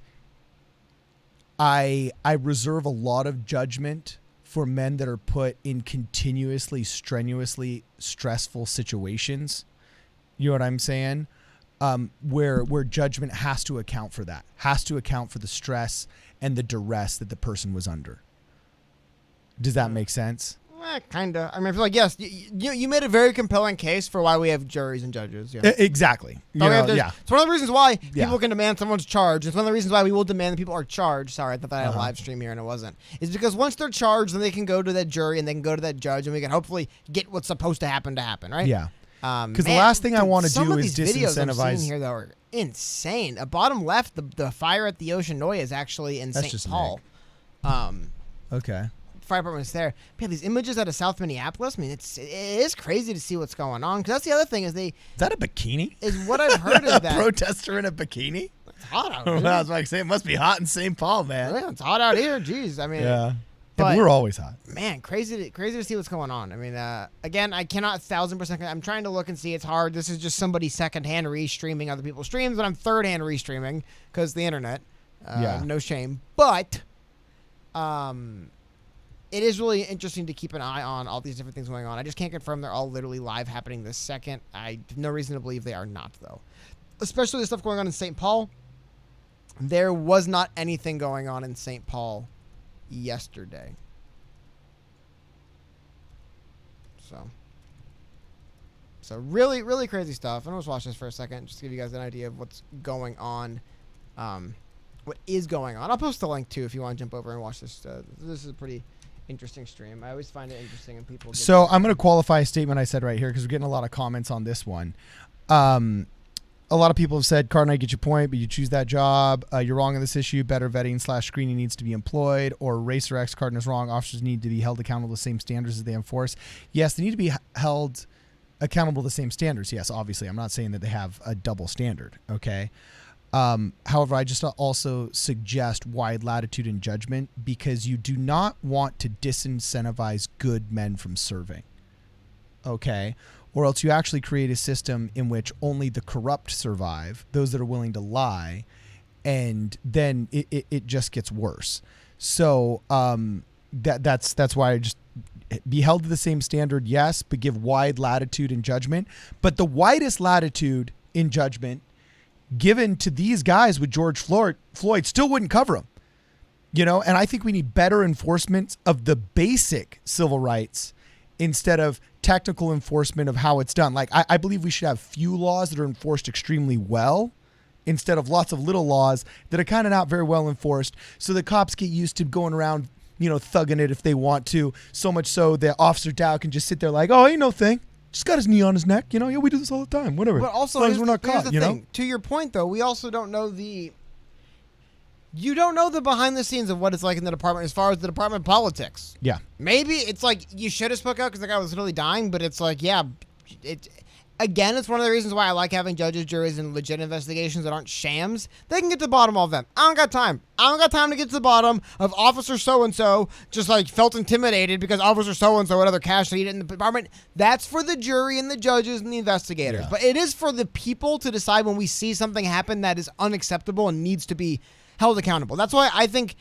I reserve a lot of judgment for men that are put in continuously, strenuously stressful situations. You know what I'm saying? Where judgment has to account for that, has to account for the stress and the duress that the person was under. Does that make sense? Kind of. I mean, I feel like, yes, you made a very compelling case for why we have juries and judges. Yeah. Exactly. It's one of the reasons why people can demand someone's charged. It's one of the reasons why we will demand that people are charged. Sorry, I thought I had a live stream here and it wasn't. It's because once they're charged, then they can go to that jury and they can go to that judge and we can hopefully get what's supposed to happen, right? Yeah. Because the last thing I want to do is disincentivize. Some of these videos I'm seeing here, though, are insane. Bottom left, the fire at the Oceanoia is actually in St. Paul. Okay. Fire department's there. Man, these images out of South Minneapolis, I mean, it is crazy to see what's going on. Because that's the other thing is Is that a bikini? Is what I've heard is that... A protester in a bikini? It's hot out here. here. I was about to say, it must be hot in St. Paul, man. Yeah, it's hot out here. Jeez, I mean... Yeah. But we're always hot. Man, crazy to see what's going on. I mean, again, I cannot 1,000%. I'm trying to look and see. It's hard. This is just somebody secondhand re-streaming other people's streams, but I'm third-hand re-streaming because the internet. No shame. But it is really interesting to keep an eye on all these different things going on. I just can't confirm they're all literally live happening this second. I have no reason to believe they are not, though. Especially the stuff going on in St. Paul. There was not anything going on in St. Paul yesterday. So really, really crazy stuff. I'm going to watch this for a second just to give you guys an idea of what's going on. What is going on. I'll post the link, too, if you want to jump over and watch this. This is a pretty interesting stream. I always find it interesting when people get... So I'm going to qualify a statement I said right here because we're getting a lot of comments on this one. a lot of people have said, Cardin, I get your point, but you choose that job. You're wrong on this issue. Better vetting / screening needs to be employed. Or Racer X, Cardin is wrong. Officers need to be held accountable to the same standards as they enforce. Yes, they need to be held accountable to the same standards. Yes, obviously. I'm not saying that they have a double standard. Okay. However, I just also suggest wide latitude in judgment because you do not want to disincentivize good men from serving. Okay. Or else you actually create a system in which only the corrupt survive, those that are willing to lie, and then it just gets worse. So that's why I just be held to the same standard, yes, but give wide latitude in judgment. But the widest latitude in judgment given to these guys with George Floyd still wouldn't cover them. And I think we need better enforcement of the basic civil rights instead of technical enforcement of how it's done. Like, I believe we should have few laws that are enforced extremely well instead of lots of little laws that are kind of not very well enforced. So the cops get used to going around, thugging it if they want to. So much so that Officer Dow can just sit there like, oh, ain't no thing. Just got his knee on his neck. Yeah, we do this all the time. Whatever. But also, as long as we're not caught, To your point, though, we also don't know you don't know the behind the scenes of what it's like in the department as far as the department politics. Yeah. Maybe it's like you should have spoke out because the guy was literally dying, but it's like, yeah, it's one of the reasons why I like having judges, juries, and legit investigations that aren't shams. They can get to the bottom of all of them. I don't got time. I don't got time to get to the bottom of Officer so-and-so just like felt intimidated because Officer so-and-so had other cash to eat in the department. That's for the jury and the judges and the investigators. Yeah. But it is for the people to decide when we see something happen that is unacceptable and needs to be held accountable. That's why I think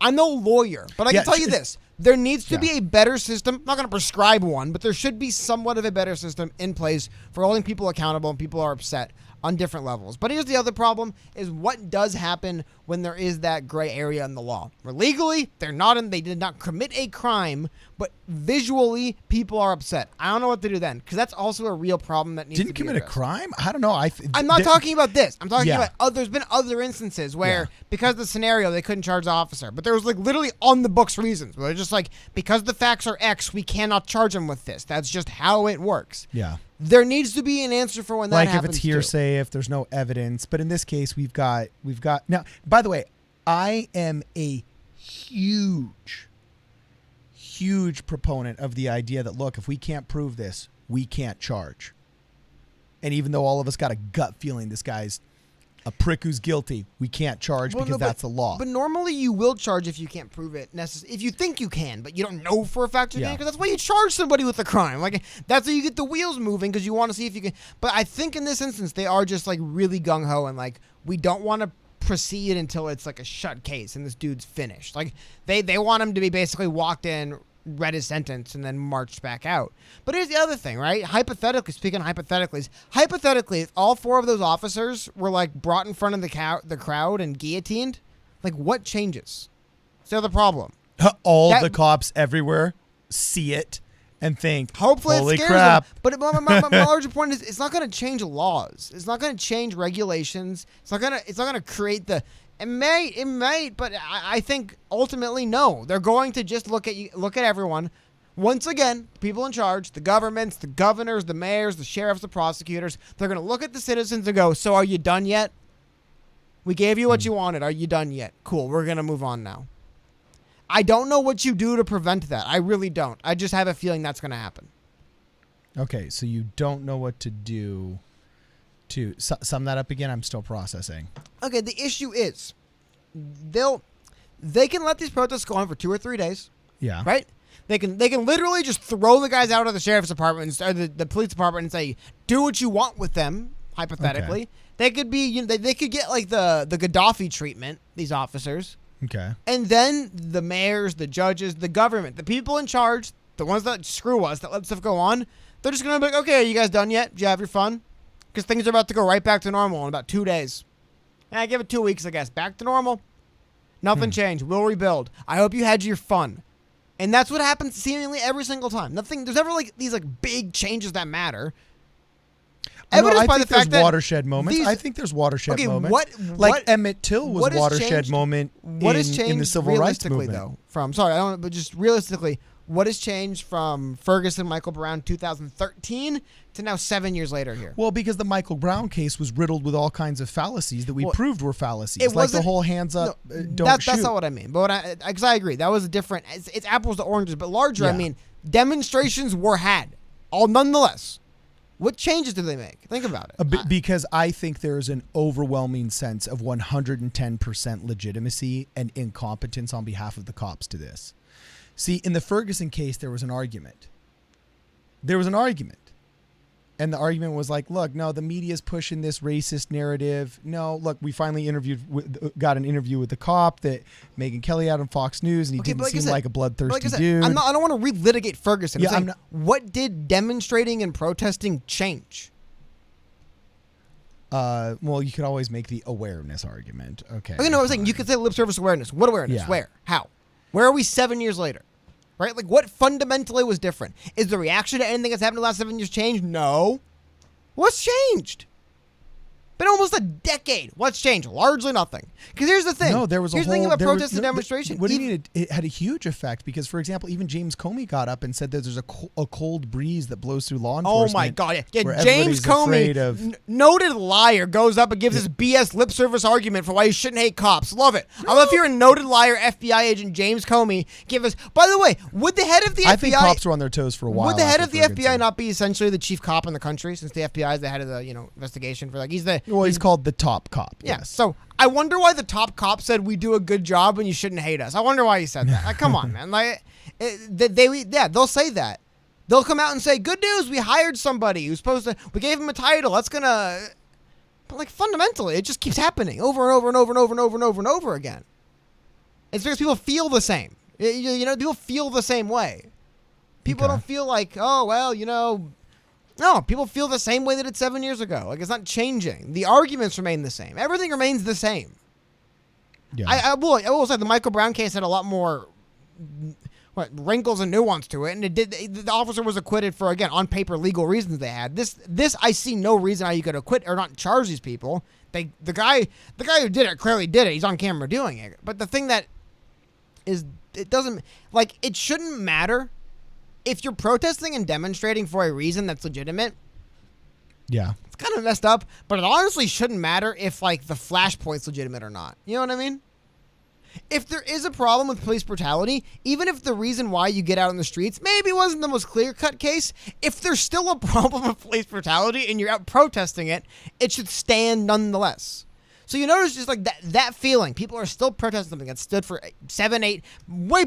I'm no lawyer, but I can tell you this. There needs to be a better system. I'm not going to prescribe one, but there should be somewhat of a better system in place for holding people accountable and people are upset on different levels. But here's the other problem is what does happen when there is that gray area in the law. Where legally, they did not commit a crime, but visually, people are upset. I don't know what to do then, because that's also a real problem that needs to be commit addressed. A crime? I don't know. I'm not talking about this. I'm talking about there's been other instances where because of the scenario, they couldn't charge the officer. But there was like literally on the books reasons. Where they're just like, because the facts are X, we cannot charge him with this. That's just how it works. Yeah. There needs to be an answer for when that happens. Like if it's hearsay, if there's no evidence. But in this case, we've got now, by the way, I am a huge proponent of the idea that, look, if we can't prove this, we can't charge. And even though all of us got a gut feeling this guy's a prick who's guilty, we can't charge that's the law. But normally you will charge if you can't prove it. If you think you can, but you don't know for a fact you can, because that's why you charge somebody with a crime. Like that's how you get the wheels moving, because you want to see if you can. But I think in this instance they are just like really gung ho and like we don't want to proceed until it's like a shut case and this dude's finished. Like they want him to be basically walked in, read his sentence, and then marched back out. But here's the other thing, right? Hypothetically, if all four of those officers were like brought in front of the crowd and guillotined, like what changes? It's the other problem. The cops everywhere see it and think, hopefully holy it scares crap. them. But my larger point is it's not going to change laws. It's not going to change regulations. It's not going to create the... It might, but I think ultimately no. They're going to just look at everyone. Once again, people in charge, the governments, the governors, the mayors, the sheriffs, the prosecutors, they're going to look at the citizens and go, so are you done yet? We gave you what you wanted. Are you done yet? Cool, we're going to move on now. I don't know what you do to prevent that. I really don't. I just have a feeling that's going to happen. Okay, so you don't know what to do. To sum that up again, I'm still processing. Okay, the issue is they can let these protests go on for 2 or 3 days. Yeah. Right? They can literally just throw the guys out of the sheriff's department or the police department and say, do what you want with them, hypothetically. Okay. They could be they could get like the Gaddafi treatment, these officers. Okay. And then the mayors, the judges, the government, the people in charge, the ones that screw us, that let stuff go on, they're just going to be like, okay, are you guys done yet? Did you have your fun? Because things are about to go right back to normal in about 2 days. And I give it 2 weeks, I guess. Back to normal. Nothing changed. We'll rebuild. I hope you had your fun. And that's what happens seemingly every single time. There's never like these like big changes that matter. I think there's watershed moments. I think there's watershed moments. Emmett Till was watershed moment in the civil rights movement. But just realistically, What has changed from Ferguson, Michael Brown, 2013 to now 7 years later here? Well, because the Michael Brown case was riddled with all kinds of fallacies that we proved were fallacies. It like the wasn't- whole hands up, No, don't shoot. That's not what I mean. But because I agree, that was a different. It's apples to oranges, but larger. I Yeah. mean, demonstrations were had, all nonetheless. What changes did they make? Think about it. Because I think there's an overwhelming sense of 110% legitimacy and incompetence on behalf of the cops to this. See, in the Ferguson case, there was an argument. And the argument was like, look, no, the media's pushing this racist narrative. No, look, we finally got an interview with the cop that Megyn Kelly had on Fox News, and he didn't seem like a bloodthirsty dude. I don't want to relitigate Ferguson. Yeah, I'm saying, what did demonstrating and protesting change? Well, you could always make the awareness argument. Okay. No, I was saying you could say lip service awareness. What awareness? Yeah. Where? How? Where are we 7 years later? Right? Like, what fundamentally was different? Is the reaction to anything that's happened in the last 7 years changed? No. What's changed? Been almost a decade. What's changed? Largely nothing. Because here's the thing. No, there was here's a the thing whole, about there was- protest and no, demonstration. What do you mean? It had a huge effect because, for example, even James Comey got up and said that there's a cold breeze that blows through law enforcement. Oh my God! Yeah, where James everybody's Comey, afraid of- noted liar, goes up and gives his BS lip service argument for why you shouldn't hate cops. Love it. I love hearing noted liar FBI agent James Comey give us. By the way, would the head of the FBI? I think cops were on their toes for a while. Would the head after of the Ferguson. FBI not be essentially the chief cop in the country, since the FBI is the head of the investigation for He's called the top cop. Yeah. Yes. So I wonder why the top cop said we do a good job and you shouldn't hate us. I wonder why he said that. Like, come on, man. Like, they'll say that. They'll come out and say, "Good news, we hired somebody who's supposed to. We gave him a title. That's gonna." But like fundamentally, it just keeps happening over and over and over and over and over and over and over again. It's because people feel the same. People feel the same way. People don't feel like, oh well, No, people feel the same way that it's 7 years ago. Like, it's not changing. The arguments remain the same. Everything remains the same. Yeah. I will say the Michael Brown case had a lot more wrinkles and nuance to it, and the officer was acquitted for, again, on paper legal reasons they had. This I see no reason how you could acquit or not charge these people. The guy who did it clearly did it. He's on camera doing it. But the thing that is, it shouldn't matter. If you're protesting and demonstrating for a reason that's legitimate, Yeah. it's kind of messed up, but it honestly shouldn't matter if, the flashpoint's legitimate or not. You know what I mean? If there is a problem with police brutality, even if the reason why you get out in the streets maybe wasn't the most clear-cut case, if there's still a problem with police brutality and you're out protesting it, it should stand nonetheless. So you notice just that feeling. People are still protesting something that stood for 7, 8, way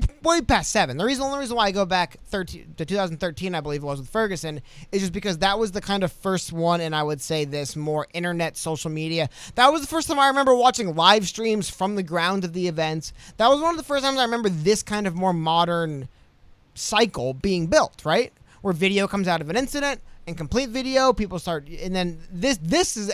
past 7. The only reason why I go back to 2013, I believe it was with Ferguson, is just because that was the kind of first one, and I would say this more internet, social media. That was the first time I remember watching live streams from the ground of the events. That was one of the first times I remember this kind of more modern cycle being built, right? Where video comes out of an incident, and complete video, people start, and then this is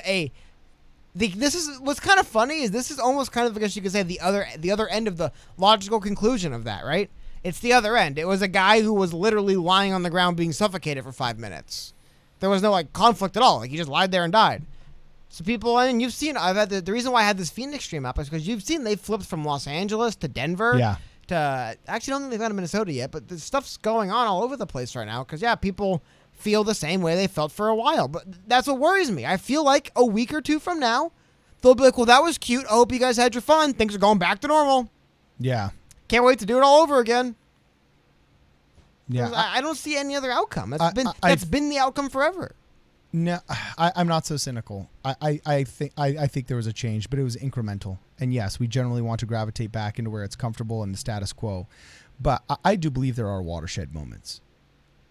what's kind of funny is this is almost kind of, I guess you could say, the other end of the logical conclusion of that, right? It's the other end. It was a guy who was literally lying on the ground being suffocated for 5 minutes. There was no conflict at all. He just lied there and died. So people, and you've seen, I've had the reason why I had this Phoenix stream up is because you've seen they've flipped from Los Angeles to Denver. Yeah. To actually, I don't think they've gone to Minnesota yet, but the stuff's going on all over the place right now because people feel the same way they felt for a while. But that's what worries me. I feel like a week or two from now, they'll be like, well, that was cute. I hope you guys had your fun. Things are going back to normal. Yeah. Can't wait to do it all over again. Yeah. I don't see any other outcome. That's been the outcome forever. No, I'm not so cynical. I think there was a change, but it was incremental. And yes, we generally want to gravitate back into where it's comfortable and the status quo. But I do believe there are watershed moments.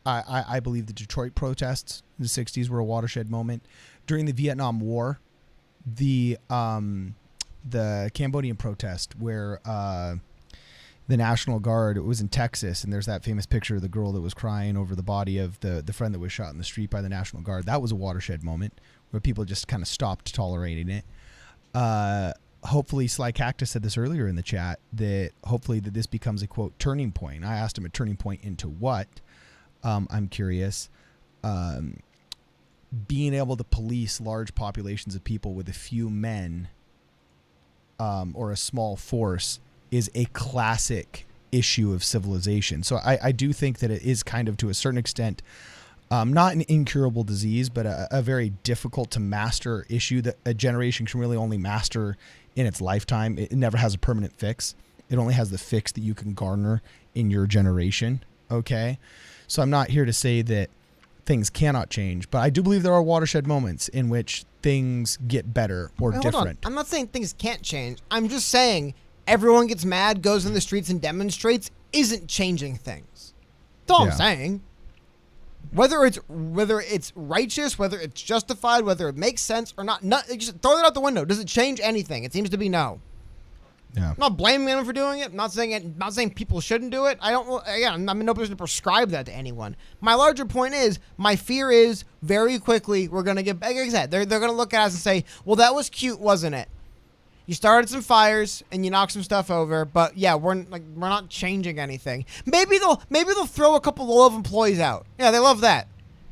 I believe the Detroit protests in the 60s were a watershed moment. During the Vietnam War, the Cambodian protest where the National Guard, it was in Texas, and there's that famous picture of the girl that was crying over the body of the friend that was shot in the street by the National Guard. That was a watershed moment where people just kind of stopped tolerating it. Hopefully, Sly Cactus said this earlier in the chat, that hopefully that this becomes a, quote, turning point. I asked him a turning point into what? I'm curious. Being able to police large populations of people with a few men or a small force is a classic issue of civilization. So I do think that it is kind of, to a certain extent, not an incurable disease, but a very difficult to master issue that a generation can really only master in its lifetime. It never has a permanent fix. It only has the fix that you can garner in your generation. Okay. So I'm not here to say that things cannot change, but I do believe there are watershed moments in which things get better or Wait, hold different. on. I'm not saying things can't change. I'm just saying everyone gets mad, goes in the streets and demonstrates isn't changing things. That's all I'm saying. Whether it's righteous, whether it's justified, whether it makes sense or not, just throw that out the window. Does it change anything? It seems to be no. Yeah. I'm not blaming them for doing it. I'm not saying people shouldn't do it. I'm in no position to prescribe that to anyone. My larger point is, my fear is very quickly we're going to get, like I said, they're going to look at us and say, well, that was cute, wasn't it? You started some fires and you knocked some stuff over, but yeah, we're not changing anything. Maybe they'll throw a couple low-level employees out. Yeah, they love that.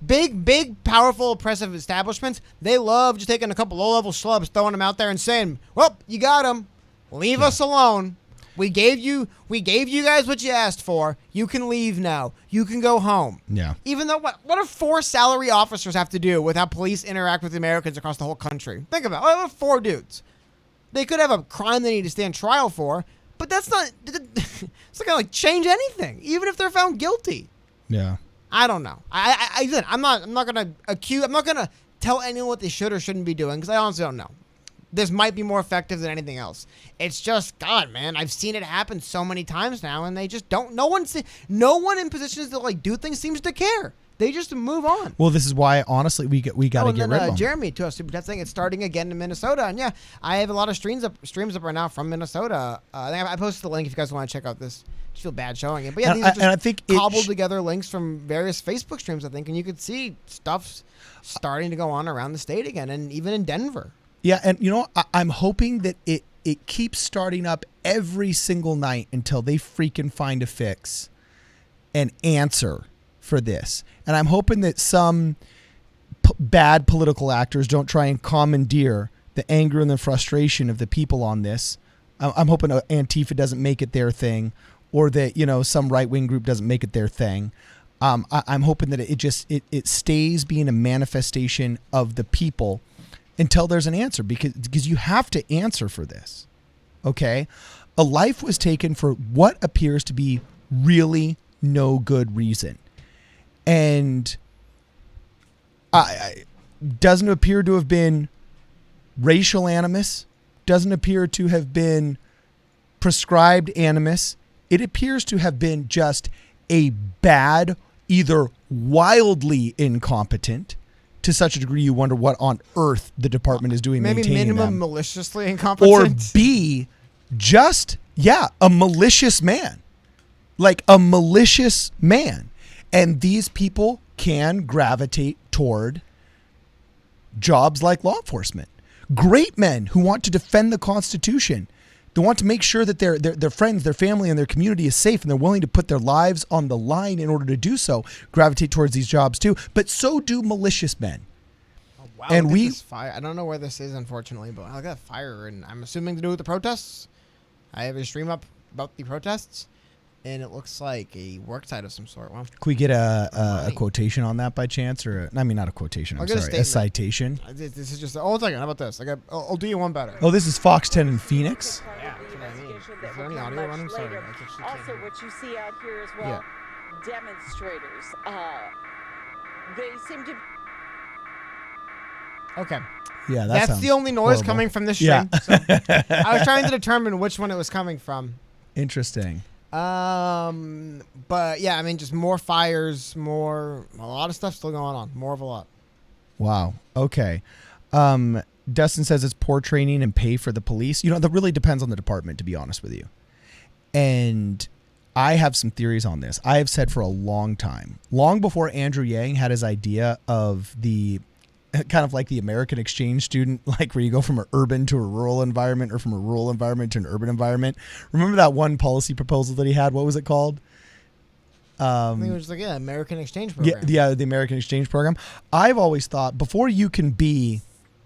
Big, powerful, oppressive establishments, they love just taking a couple low-level schlubs, throwing them out there and saying, well, you got them. Leave us alone. We gave you guys what you asked for. You can leave now. You can go home. Yeah. Even though, what do 4 salary officers have to do with how police interact with Americans across the whole country? Think about it. 4 dudes. They could have a crime they need to stand trial for, but that's not, it's not going to change anything, even if they're found guilty. Yeah. I don't know. I'm not going to tell anyone what they should or shouldn't be doing, because I honestly don't know. This might be more effective than anything else. It's just, God, man, I've seen it happen so many times now, and they just don't. No one in positions to do things seems to care. They just move on. Well, this is why, honestly, we got to get rid of them. Jeremy, to us, Super Chat saying it's starting again in Minnesota, and yeah, I have a lot of streams up right now from Minnesota. I posted the link if you guys want to check out this. I just feel bad showing it, but yeah, these are just I think cobbled together links from various Facebook streams, I think, and you could see stuff starting to go on around the state again, and even in Denver. Yeah, and I'm hoping that it keeps starting up every single night until they freaking find a fix and answer for this. And I'm hoping that some bad political actors don't try and commandeer the anger and the frustration of the people on this. I'm hoping Antifa doesn't make it their thing, or that some right-wing group doesn't make it their thing. I'm hoping that it stays being a manifestation of the people until there's an answer, because you have to answer for this. Okay? A life was taken for what appears to be really no good reason. And doesn't appear to have been racial animus, doesn't appear to have been prescribed animus. It appears to have been just a bad, either wildly incompetent, to such a degree you wonder what on earth the department is doing maybe maintaining minimum them. Maliciously incompetent. Or B, just, a malicious man. Like a malicious man. And these people can gravitate toward jobs like law enforcement. Great men who want to defend the Constitution. They want to make sure that their friends, their family, and their community is safe, and they're willing to put their lives on the line in order to do so, gravitate towards these jobs too. But so do malicious men. Oh, wow, and look at this fire. I don't know where this is, unfortunately, but look at that fire, and I'm assuming to do with the protests. I have a stream up about the protests, and it looks like a work site of some sort. Wow. Can we get a quotation on that by chance? Or not a quotation, I'm sorry, a citation. This is just, one second, how about this? I'll do you one better. Oh, this is Fox 10 in Phoenix? Yeah, that's what I mean. Is there any audio running? Sorry. Also, what you see out here as well, demonstrators. They seem to... Okay. Yeah, that's the only noise horrible. coming from this stream. Yeah. So I was trying to determine which one it was coming from. Interesting. But yeah, I mean, just more fires, a lot of stuff still going on. More of a lot. Wow. Okay. Dustin says it's poor training and pay for the police. That really depends on the department, to be honest with you. And I have some theories on this. I have said for a long time, long before Andrew Yang had his idea of the kind of like the American exchange student, like where you go from an urban to a rural environment, or from a rural environment to an urban environment. Remember that one policy proposal that he had? What was it called? I think it was American exchange program. Yeah, the American exchange program. I've always thought before you can be,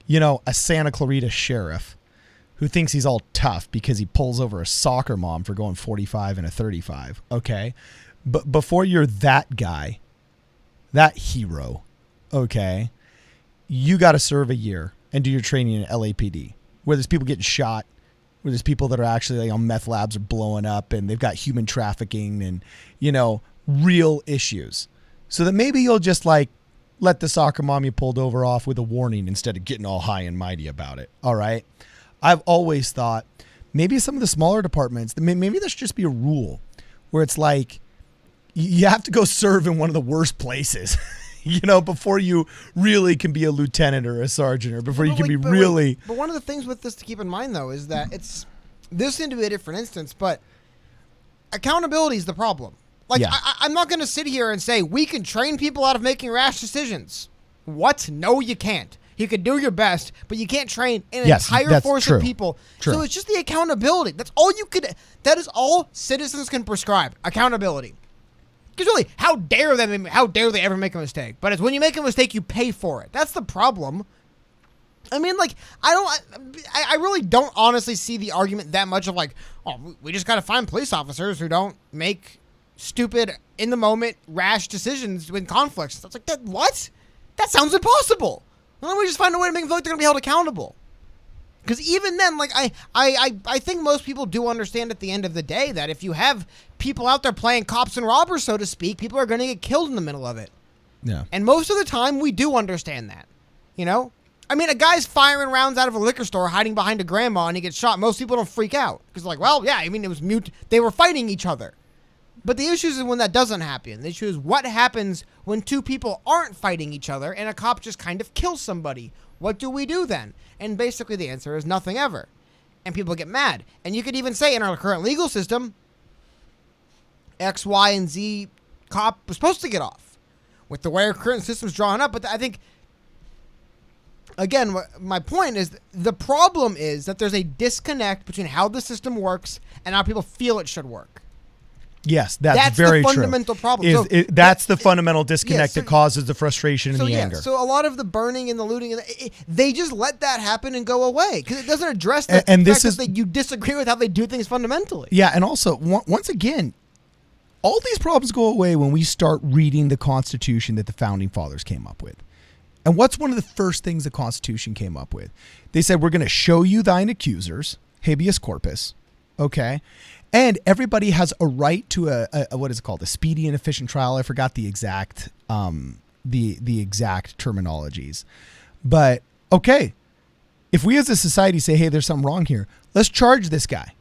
a Santa Clarita sheriff, who thinks he's all tough because he pulls over a soccer mom for going 45 and a 35. Okay. But before you're that guy, that hero, okay, you got to serve a year and do your training in LAPD, where there's people getting shot, where there's people that are actually like, on meth labs are blowing up and they've got human trafficking and, you know, real issues. So that maybe you'll just like let the soccer mom you pulled over off with a warning instead of getting all high and mighty about it. All right. I've always thought maybe some of the smaller departments, maybe there should just be a rule where it's like you have to go serve in one of the worst places, you know, before you really can be a lieutenant or a sergeant, or before you can be really. But one of the things with this to keep in mind, though, is that this seemed to be a different instance, but accountability is the problem. Like, yeah. I'm not going to sit here and say we can train people out of making rash decisions. What? No, you can't. You can do your best, but you can't train an entire force of people. True. So it's just the accountability. That's all you could. That is all citizens can prescribe. Accountability. Because really, how dare they ever make a mistake? But it's when you make a mistake, you pay for it. That's the problem. I mean, like, I really don't honestly see the argument that much of like, oh, we just got to find police officers who don't make stupid, in the moment, rash decisions in conflicts. It's like, what? That sounds impossible. Why don't we just find a way to make them feel like they're going to be held accountable? Because even then, like, I think most people do understand at the end of the day that if you have people out there playing cops and robbers, so to speak, people are going to get killed in the middle of it. Yeah. And most of the time, we do understand that. You know? I mean, a guy's firing rounds out of a liquor store, hiding behind a grandma, and he gets shot. Most people don't freak out. Because, like, well, yeah, I mean, it was mute. They were fighting each other. But the issue is when that doesn't happen. The issue is what happens when two people aren't fighting each other and a cop just kind of kills somebody. What do we do then? And basically the answer is nothing ever. And people get mad. And you could even say in our current legal system, X, Y, and Z cop was supposed to get off with the way our current system's drawn up. But I think, again, my point is the problem is that there's a disconnect between how the system works and how people feel it should work. Yes, that's very true. That's the fundamental problem. That's the fundamental disconnect that causes the frustration and the anger. So a lot of the burning and the looting, they just let that happen and go away because it doesn't address the fact that you disagree with how they do things fundamentally. Yeah, and also, once again, all these problems go away when we start reading the Constitution that the Founding Fathers came up with. And what's one of the first things the Constitution came up with? They said, we're going to show you thine accusers, habeas corpus, okay? And everybody has a right to a what is it called? A speedy and efficient trial. I forgot the exact the exact terminologies. But okay, if we as a society say, hey, there's something wrong here, let's charge this guy.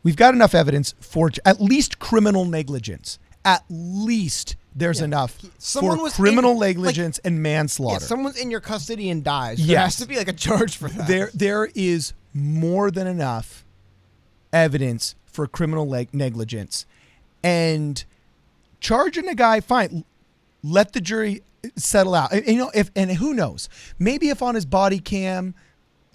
We've got enough evidence for at least criminal negligence. At least there's enough for criminal negligence and manslaughter. Yeah, someone's in your custody and dies. There has to be like a charge for that. There is more than enough evidence for criminal negligence, and charging a guy, fine. Let the jury settle out. And, you know, and who knows? Maybe if on his body cam,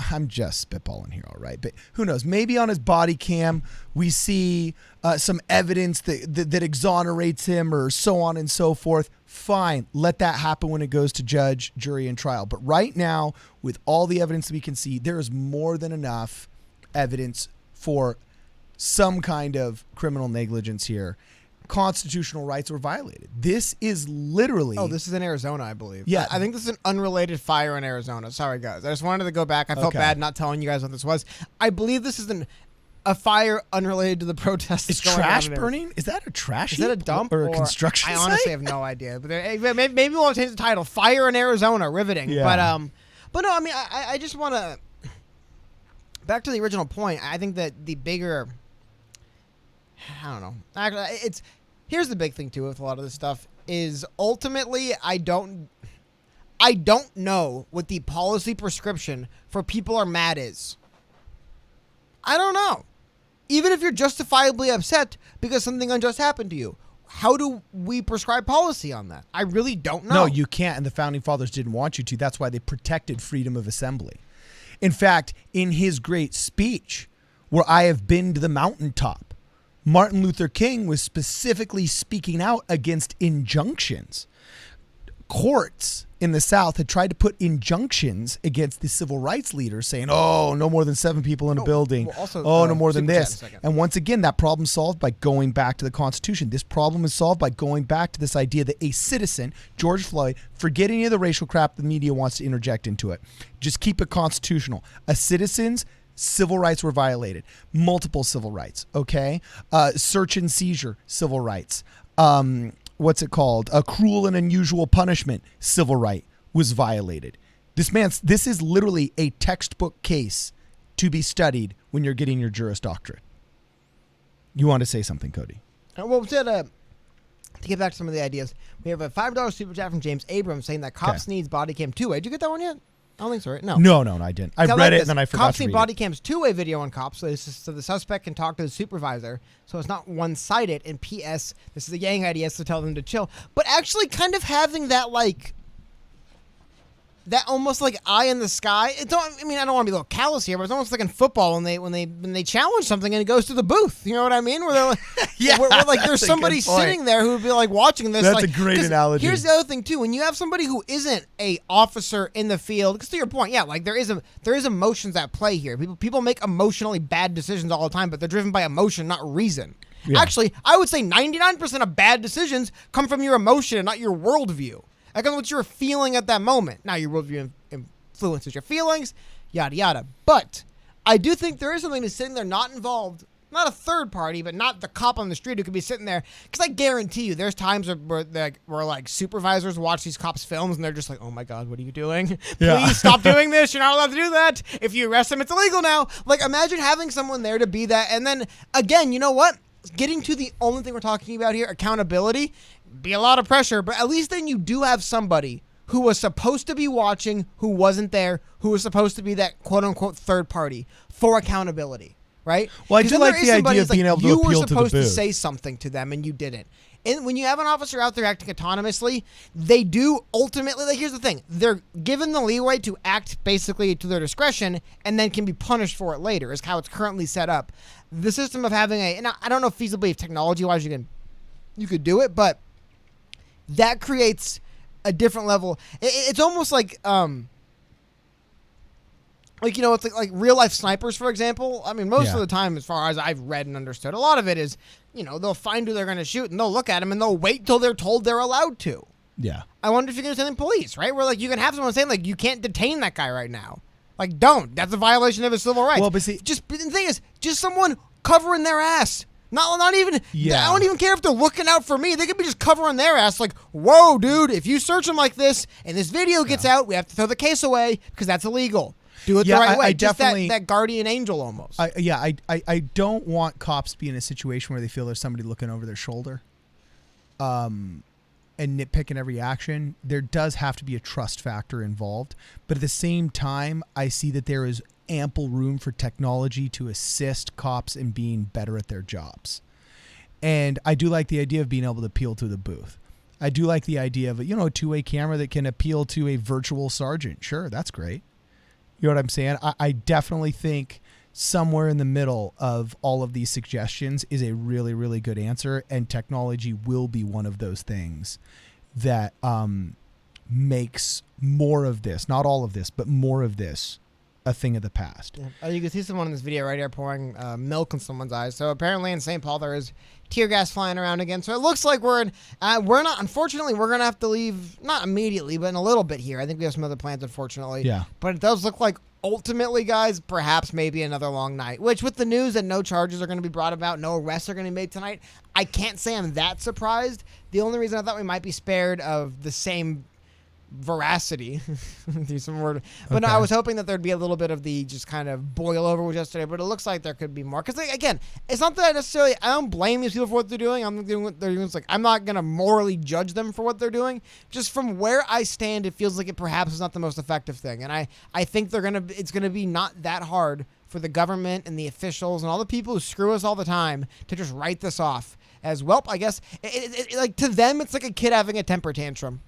I'm just spitballing here, all right. But who knows? Maybe on his body cam we see some evidence that exonerates him, or so on and so forth. Fine, let that happen when it goes to judge, jury, and trial. But right now, with all the evidence we can see, there is more than enough evidence for some kind of criminal negligence here. Constitutional rights were violated. This is literally... Oh, this is in Arizona, I believe. Yeah. I think this is an unrelated fire in Arizona. Sorry, guys. I just wanted to go back. I felt bad not telling you guys what this was. I believe this is a fire unrelated to the protests. Is trash burning? Is that a trash heap? Is that a dump? Or a construction site? I honestly have no idea. But maybe we'll change the title. Fire in Arizona. Riveting. Yeah. But no, I mean, I just want to... Back to the original point, I think that the bigger... I don't know. Actually, here's the big thing too with a lot of this stuff is ultimately I don't know what the policy prescription for people are mad is. I don't know. Even if you're justifiably upset because something unjust happened to you, how do we prescribe policy on that? I really don't know. No, you can't, and the Founding Fathers didn't want you to. That's why they protected freedom of assembly. In fact, in his great speech, where I have been to the mountaintop, Martin Luther King was specifically speaking out against injunctions. Courts in the South had tried to put injunctions against the civil rights leaders saying, oh, no more than 7 people in a building. Well, also, no more than Super Chat this. in a second. And once again, that problem solved by going back to the Constitution. This problem is solved by going back to this idea that a citizen, George Floyd, forget any of the racial crap the media wants to interject into it. Just keep it constitutional. A citizen's civil rights were violated. Multiple civil rights, okay? Search and seizure, civil rights. What's it called? A cruel and unusual punishment, civil right was violated. This is literally a textbook case to be studied when you're getting your Juris Doctorate. You want to say something, Cody? Well, to get back to some of the ideas, we have a $5 super chat from James Abrams saying that cops needs body cam 2-way. Did you get that one yet? I don't think so, right? No. No, I didn't. I read it and then I forgot cops to need read body it. cams 2-way video on cops, so the suspect can talk to the supervisor, so it's not one-sided. And P.S. This is a gang idea, so tell them to chill. But actually, kind of having that that almost like eye in the sky. I don't want to be a little callous here, but it's almost like in football when they challenge something and it goes to the booth. You know what I mean? Where they're like, where like there's somebody sitting there who would be like watching this. That's like, a great analogy. Here's the other thing too: when you have somebody who isn't a officer in the field, because to your point, like there is emotions at play here. People make emotionally bad decisions all the time, but they're driven by emotion, not reason. Yeah. Actually, I would say 99% of bad decisions come from your emotion and not your worldview. Like what you're feeling at that moment. Now your worldview influences your feelings, yada yada. But I do think there is something to sitting there not involved, not a third party, but not the cop on the street who could be sitting there. Because I guarantee you, there's times where like supervisors watch these cops' films and they're just like, "Oh my God, what are you doing? Please stop doing this. You're not allowed to do that. If you arrest them, it's illegal now." Like imagine having someone there to be that. And then again, you know what? Getting to the only thing we're talking about here, accountability. Be a lot of pressure, but at least then you do have somebody who was supposed to be watching, who wasn't there, who was supposed to be that quote-unquote third party for accountability, right? Well, I do like the idea of being able to appeal to the booth. You were supposed to say something to them, and you didn't. And when you have an officer out there acting autonomously, they do ultimately, like here's the thing, they're given the leeway to act basically to their discretion and then can be punished for it later, is how it's currently set up. The system of having and I don't know feasibly if technology-wise you could do it, but that creates a different level. It's almost like it's like real life snipers, for example. I mean, most of the time, as far as I've read and understood, a lot of it is, they'll find who they're going to shoot and they'll look at him and they'll wait till they're told they're allowed to. Yeah. I wonder if you're going to send in police, right? Where like you can have someone saying like you can't detain that guy right now. Like don't. That's a violation of his civil rights. Well, but see, the thing is, just someone covering their ass. Not even. Yeah. I don't even care if they're looking out for me. They could be just covering their ass. Like, whoa, dude! If you search them like this and this video gets out, we have to throw the case away because that's illegal. Do it the right way. I just definitely that guardian angel almost. I don't want cops to be in a situation where they feel there's somebody looking over their shoulder, and nitpicking every action. There does have to be a trust factor involved, but at the same time, I see that there is ample room for technology to assist cops in being better at their jobs. And I do like the idea of being able to appeal to the booth. I do like the idea of a two-way camera that can appeal to a virtual sergeant. Sure, that's great. You know what I'm saying? I definitely think somewhere in the middle of all of these suggestions is a really, really good answer, and technology will be one of those things that makes more of this, not all of this, but more of this a thing of the past. Yeah. You can see someone in this video right here pouring milk in someone's eyes. So apparently in St. Paul there is tear gas flying around again. So it looks like we're not. Unfortunately, we're gonna have to leave not immediately, but in a little bit here. I think we have some other plans, unfortunately. Yeah. But it does look like ultimately, guys, perhaps maybe another long night. Which with the news that no charges are going to be brought about, no arrests are going to be made tonight, I can't say I'm that surprised. The only reason I thought we might be spared of the same veracity use some word, but no, I was hoping that there'd be a little bit of the just kind of boil over with yesterday, but it looks like there could be more because again, it's not that I don't blame these people for what they're doing. I'm doing what they're doing. It's like I'm not gonna morally judge them for what they're doing. Just from where I stand, it feels like it perhaps is not the most effective thing, and I think it's gonna be not that hard for the government and the officials and all the people who screw us all the time to just write this off as well. I guess like to them it's like a kid having a temper tantrum.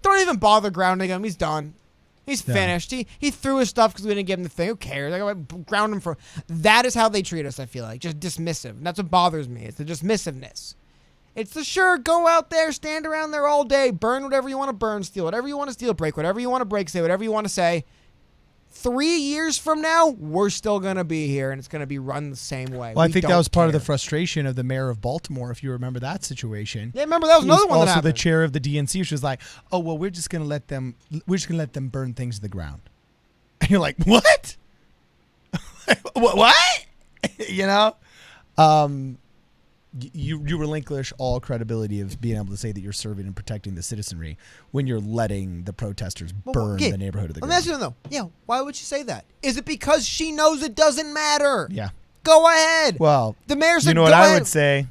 Don't even bother grounding him. He's done. He's finished. He threw his stuff because we didn't give him the thing. Who cares? I ground him for. That is how they treat us, I feel like. Just dismissive. And that's what bothers me. It's the dismissiveness. It's the sure, go out there, stand around there all day, burn whatever you want to burn, steal whatever you want to steal, break whatever you want to break, say whatever you want to say. 3 years from now, we're still going to be here, and it's going to be run the same way. Well, I think that was part of the frustration of the mayor of Baltimore, if you remember that situation. Yeah, remember that was another one that happened. Also, the chair of the DNC, she was like, "Oh, well, we're just going to let them burn things to the ground." And you're like, "What? What?" You know, you relinquish all credibility of being able to say that you're serving and protecting the citizenry when you're letting the protesters burn the neighborhood of the ground. Let me ask you though. Yeah, why would she say that? Is it because she knows it doesn't matter? Yeah. Go ahead. Well, the mayor said, you know what I would say?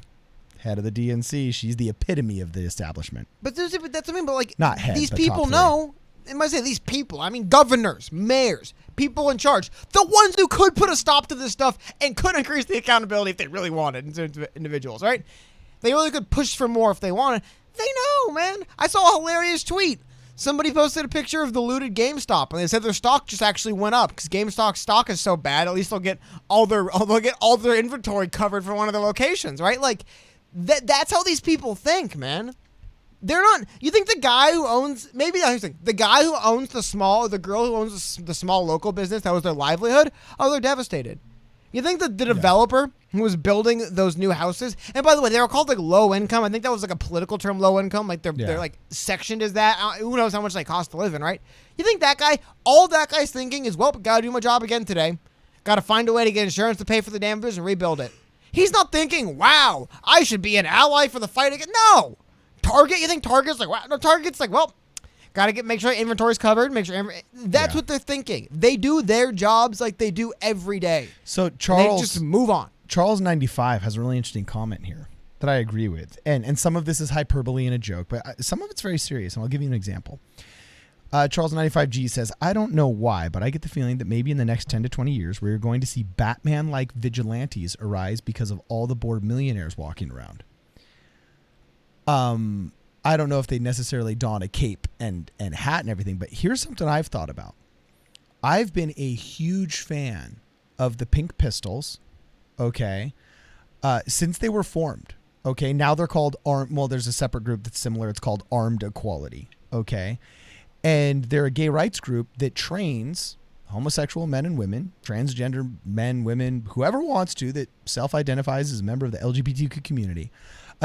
Head of the DNC. She's the epitome of the establishment. But that's what I mean. But like, not head, these but people top know. And I say these people, I mean governors, mayors, people in charge, the ones who could put a stop to this stuff and could increase the accountability if they really wanted, individuals, right? They really could push for more if they wanted. They know, man. I saw a hilarious tweet. Somebody posted a picture of the looted GameStop, and they said their stock just actually went up because GameStop stock is so bad. At least they'll get all their inventory covered for one of their locations, right? Like that's how these people think, man. They're not. You think the guy who owns the guy who owns the girl who owns the small local business that was their livelihood? Oh, they're devastated. You think that the developer who was building those new houses, and by the way, they were called like low income. I think that was like a political term, low income. Like they're like sectioned as that. Who knows how much they cost to live in, right? You think that guy? All that guy's thinking is, well, gotta do my job again today. Gotta find a way to get insurance to pay for the damages and rebuild it. He's not thinking, wow, I should be an ally for the fight again. No. Target, you think Target's like, wow? No, Target's like, well, gotta make sure inventory's covered, make sure that's what they're thinking. They do their jobs like they do every day. So Charles, they just move on. Charles 95 has a really interesting comment here that I agree with, and some of this is hyperbole and a joke, but some of it's very serious, and I'll give you an example. Charles 95G says, I don't know why, but I get the feeling that maybe in the next 10 to 20 years, we're going to see Batman-like vigilantes arise because of all the bored millionaires walking around. I don't know if they necessarily don a cape and hat and everything, but here's something I've thought about. I've been a huge fan of the Pink Pistols, okay, since they were formed, okay? Now they're called there's a separate group that's similar. It's called Armed Equality, okay? And they're a gay rights group that trains homosexual men and women, transgender men, women, whoever wants to, that self-identifies as a member of the LGBTQ community,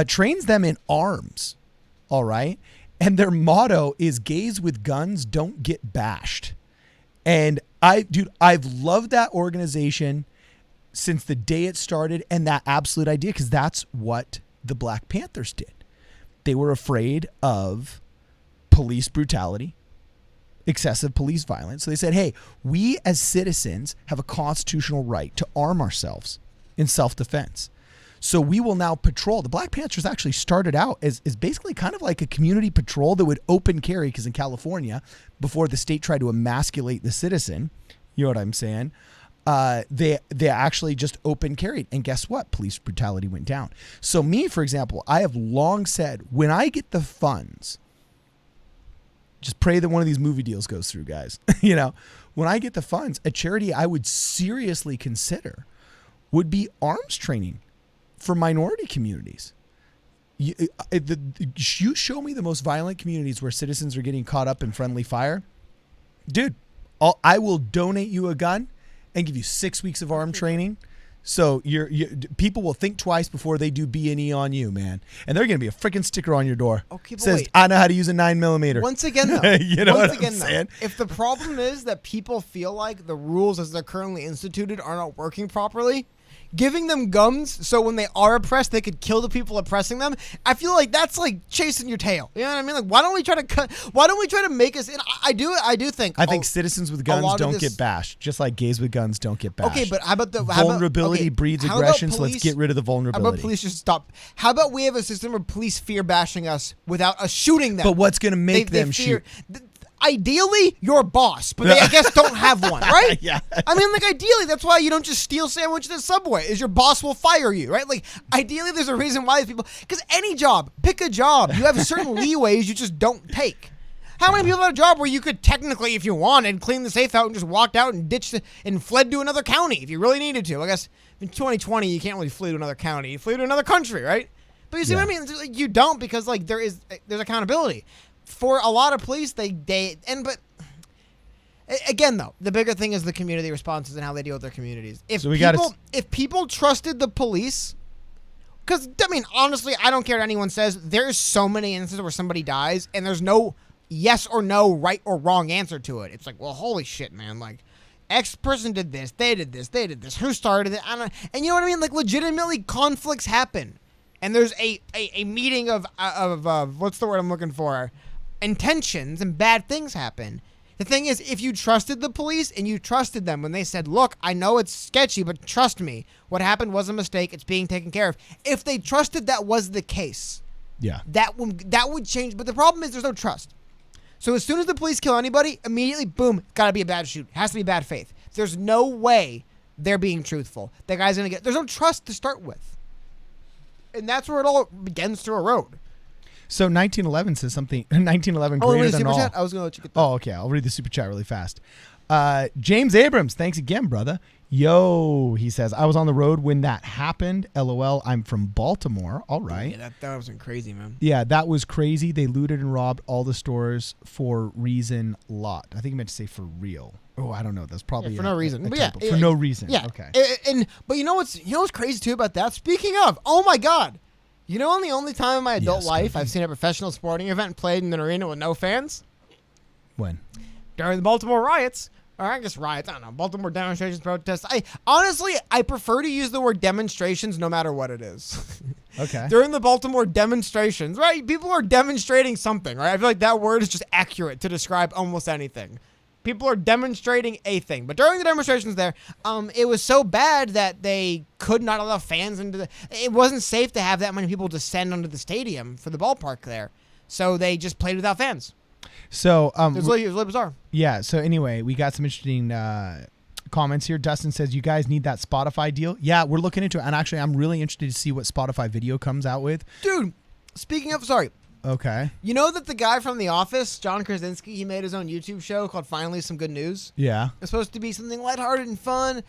trains them in arms, all right? And their motto is gays with guns don't get bashed. And I've loved that organization since the day it started, and that absolute idea, because that's what the Black Panthers did. They were afraid of police brutality, excessive police violence. So they said, hey, we as citizens have a constitutional right to arm ourselves in self-defense. So we will now patrol. The Black Panthers actually started out as basically kind of like a community patrol that would open carry, because in California, before the state tried to emasculate the citizen, you know what I'm saying, they actually just open carried. And guess what? Police brutality went down. So me, for example, I have long said, when I get the funds, just pray that one of these movie deals goes through, guys. You know, when I get the funds, a charity I would seriously consider would be arms training for minority communities. You show me the most violent communities where citizens are getting caught up in friendly fire. Dude, I will donate you a gun and give you 6 weeks of arm training. So people will think twice before they do B&E on you, man. And they're going to be a freaking sticker on your door. Okay, but says, wait. I know how to use a 9mm. Once again, though. You know what I'm saying? If the problem is that people feel like the rules as they're currently instituted are not working properly, giving them guns so when they are oppressed, they could kill the people oppressing them, I feel like that's like chasing your tail. You know what I mean? Like, why don't we try to make us, and I do think citizens with guns don't get bashed, just like gays with guns don't get bashed. Okay, but how about vulnerability breeds aggression, so let's get rid of the vulnerability. How about police just stop? How about we have a system where police fear bashing us without us shooting them? But what's going to make them shoot? Ideally, your boss, but they, I guess, don't have one, right? Yeah. I mean, like, ideally, that's why you don't just steal sandwiches at Subway, is your boss will fire you, right? Like, ideally, there's a reason why these people, because any job, pick a job, you have certain leeways you just don't take. How many people have a job where you could technically, if you wanted, clean the safe out and just walked out and ditched and fled to another county if you really needed to? I guess in 2020, you can't really flee to another county. You flee to another country, right? But you see what I mean? Like, you don't, because like there's accountability for a lot of police. But again, though, the bigger thing is the community responses and how they deal with their communities. If people trusted the police, because I mean, honestly, I don't care what anyone says. There's so many instances where somebody dies and there's no yes or no, right or wrong answer to it. It's like, well, holy shit, man, like. X person did this, they did this, who started it? And you know what I mean? Like, legitimately, conflicts happen. And there's a meeting of what's the word I'm looking for? Intentions, and bad things happen. The thing is, if you trusted the police and you trusted them when they said, look, I know it's sketchy, but trust me, what happened was a mistake, it's being taken care of. If they trusted that was the case, that would change. But the problem is there's no trust. So as soon as the police kill anybody, immediately, boom, it's got to be a bad shoot. It has to be bad faith. There's no way they're being truthful. That guy's going to get... There's no trust to start with. And that's where it all begins to erode. So 1911 says something... 1911 greater than all. Chat? I was going to let you get that. Oh, okay. I'll read the super chat really fast. James Abrams, thanks again, brother. Yo, he says, I was on the road when that happened. LOL, I'm from Baltimore. All right. Yeah, that was crazy, man. Yeah, that was crazy. They looted and robbed all the stores for reason lot. I think he meant to say for real. Oh, I don't know. That's probably for no reason. For no reason. Yeah. Okay. But you know what's crazy too about that? Speaking of, oh my God. You know, the only time in my adult life I've seen a professional sporting event played in an arena with no fans? When? During the Baltimore riots. Or I guess riots, I don't know, Baltimore demonstrations, protests. I prefer to use the word demonstrations no matter what it is. Okay. During the Baltimore demonstrations, right? People are demonstrating something, right? I feel like that word is just accurate to describe almost anything. People are demonstrating a thing. But during the demonstrations there, it was so bad that they could not allow fans into it wasn't safe to have that many people descend onto the stadium for the ballpark there. So they just played without fans. So it was really bizarre. Yeah. So anyway, we got some interesting comments here. Dustin says, you guys need that Spotify deal. Yeah, we're looking into it. And actually, I'm really interested to see what Spotify video comes out with. Dude, speaking of, sorry. Okay. You know that the guy from The Office, John Krasinski, he made his own YouTube show called Finally Some Good News? Yeah. It's supposed to be something lighthearted and fun.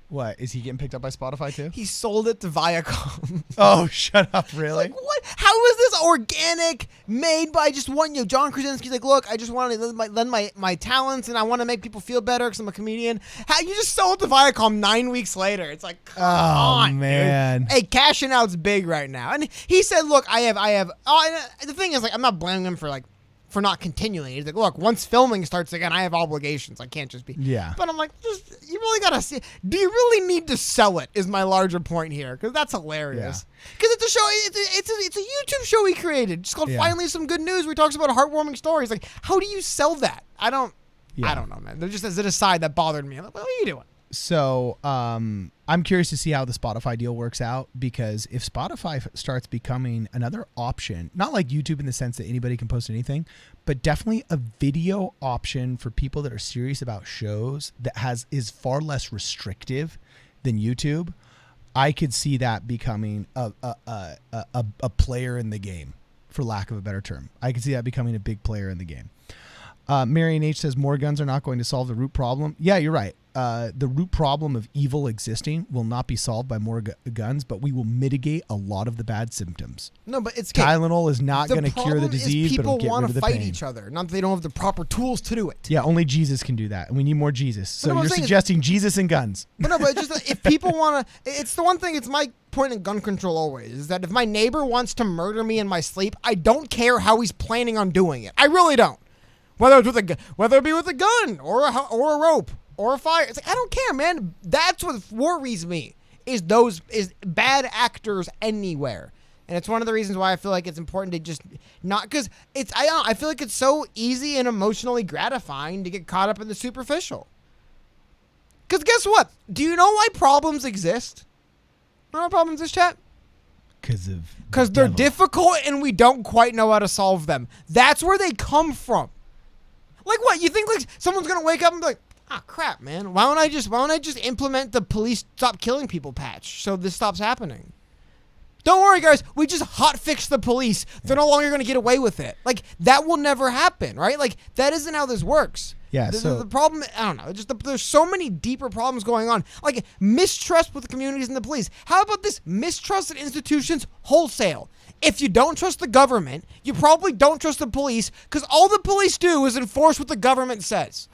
What? Is he getting picked up by Spotify too? He sold it to Viacom. Oh, shut up. Really? Like, what? How is this organic, made by just one? John Krasinski's like, look, I just want to lend my talents and I want to make people feel better because I'm a comedian. How you just sold it to Viacom 9 weeks later? It's like, come on, man. Dude. Hey, cashing out's big right now. And he said, look, I have. Oh, and the thing is, like, I'm not blaming him for not continuing. He's like, look, once filming starts again, I have obligations. I can't just be. Yeah. But I'm like, you really got to see. Do you really need to sell it is my larger point here. Because that's hilarious. Because it's a show. It's a YouTube show he created. Just called Finally Some Good News where he talks about heartwarming stories. Like, how do you sell that? I don't know, man. They're just as an aside that bothered me. I'm like, what are you doing? So I'm curious to see how the Spotify deal works out, because if Spotify starts becoming another option, not like YouTube in the sense that anybody can post anything, but definitely a video option for people that are serious about shows that is far less restrictive than YouTube, I could see that becoming a player in the game, for lack of a better term. I could see that becoming a big player in the game. Marion H says more guns are not going to solve the root problem. Yeah, you're right. The root problem of evil existing will not be solved by more guns, but we will mitigate a lot of the bad symptoms. No, but it's Tylenol is not going to cure the disease, but it'll get rid of the pain. People want to fight each other, not that they don't have the proper tools to do it. Yeah, only Jesus can do that, and we need more Jesus. So you're suggesting Jesus and guns. But no, but it's just if people want to, it's the one thing. It's my point in gun control always is that if my neighbor wants to murder me in my sleep, I don't care how he's planning on doing it. I really don't. Whether it be with a gun or a rope or a fire, it's like I don't care, man. That's what worries me is bad actors anywhere, and it's one of the reasons why I feel like it's important to just not because I feel like it's so easy and emotionally gratifying to get caught up in the superficial. Because guess what? Do you know why problems exist? You know why problems exist, chat? Because they're difficult and we don't quite know how to solve them. That's where they come from. Like what? You think like someone's gonna wake up and be like, crap, man. Why don't I just implement the police stop killing people patch so this stops happening? Don't worry, guys. We just hotfix the police. They're no longer gonna get away with it. Like that will never happen, right? Like that isn't how this works. Yeah, The problem, I don't know, there's so many deeper problems going on. Like mistrust with the communities and the police. How about this mistrust in institutions wholesale? If you don't trust the government, you probably don't trust the police because all the police do is enforce what the government says.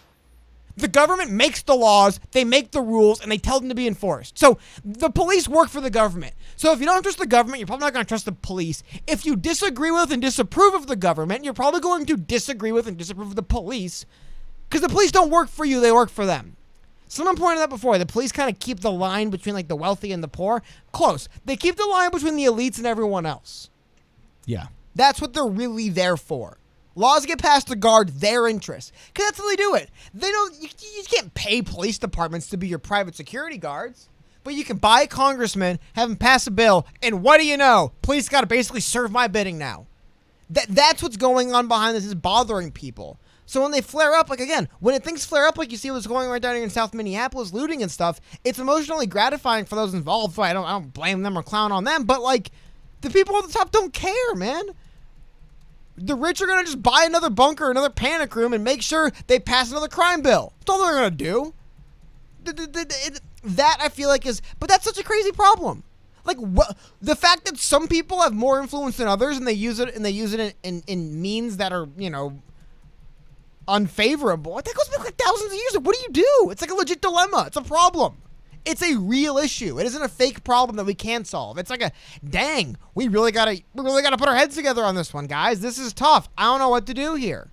The government makes the laws, they make the rules, and they tell them to be enforced. So the police work for the government. So if you don't trust the government, you're probably not going to trust the police. If you disagree with and disapprove of the government, you're probably going to disagree with and disapprove of the police because the police don't work for you, they work for them. Someone pointed out before, the police kind of keep the line between like the wealthy and the poor close. They keep the line between the elites and everyone else. Yeah. That's what they're really there for. Laws get passed to guard their interests. Because that's how they do it. They don't. You can't pay police departments to be your private security guards. But you can buy a congressman, have him pass a bill, and what do you know? Police got to basically serve my bidding now. That's what's going on behind this is bothering people. So when they flare up, like again, when things flare up like you see what's going on right down here in South Minneapolis, looting and stuff, it's emotionally gratifying for those involved. So I don't blame them or clown on them. But like, the people at the top don't care, man. The rich are going to just buy another bunker, another panic room, and make sure they pass another crime bill. That's all they're going to do. That I feel like is, but that's such a crazy problem. Like the fact that some people have more influence than others, and they use it in means that are unfavorable. That goes back like thousands of years. What do you do? It's like a legit dilemma. It's a problem. It's a real issue. It isn't a fake problem that we can't solve. It's like dang, we really gotta put our heads together on this one, guys. This is tough. I don't know what to do here.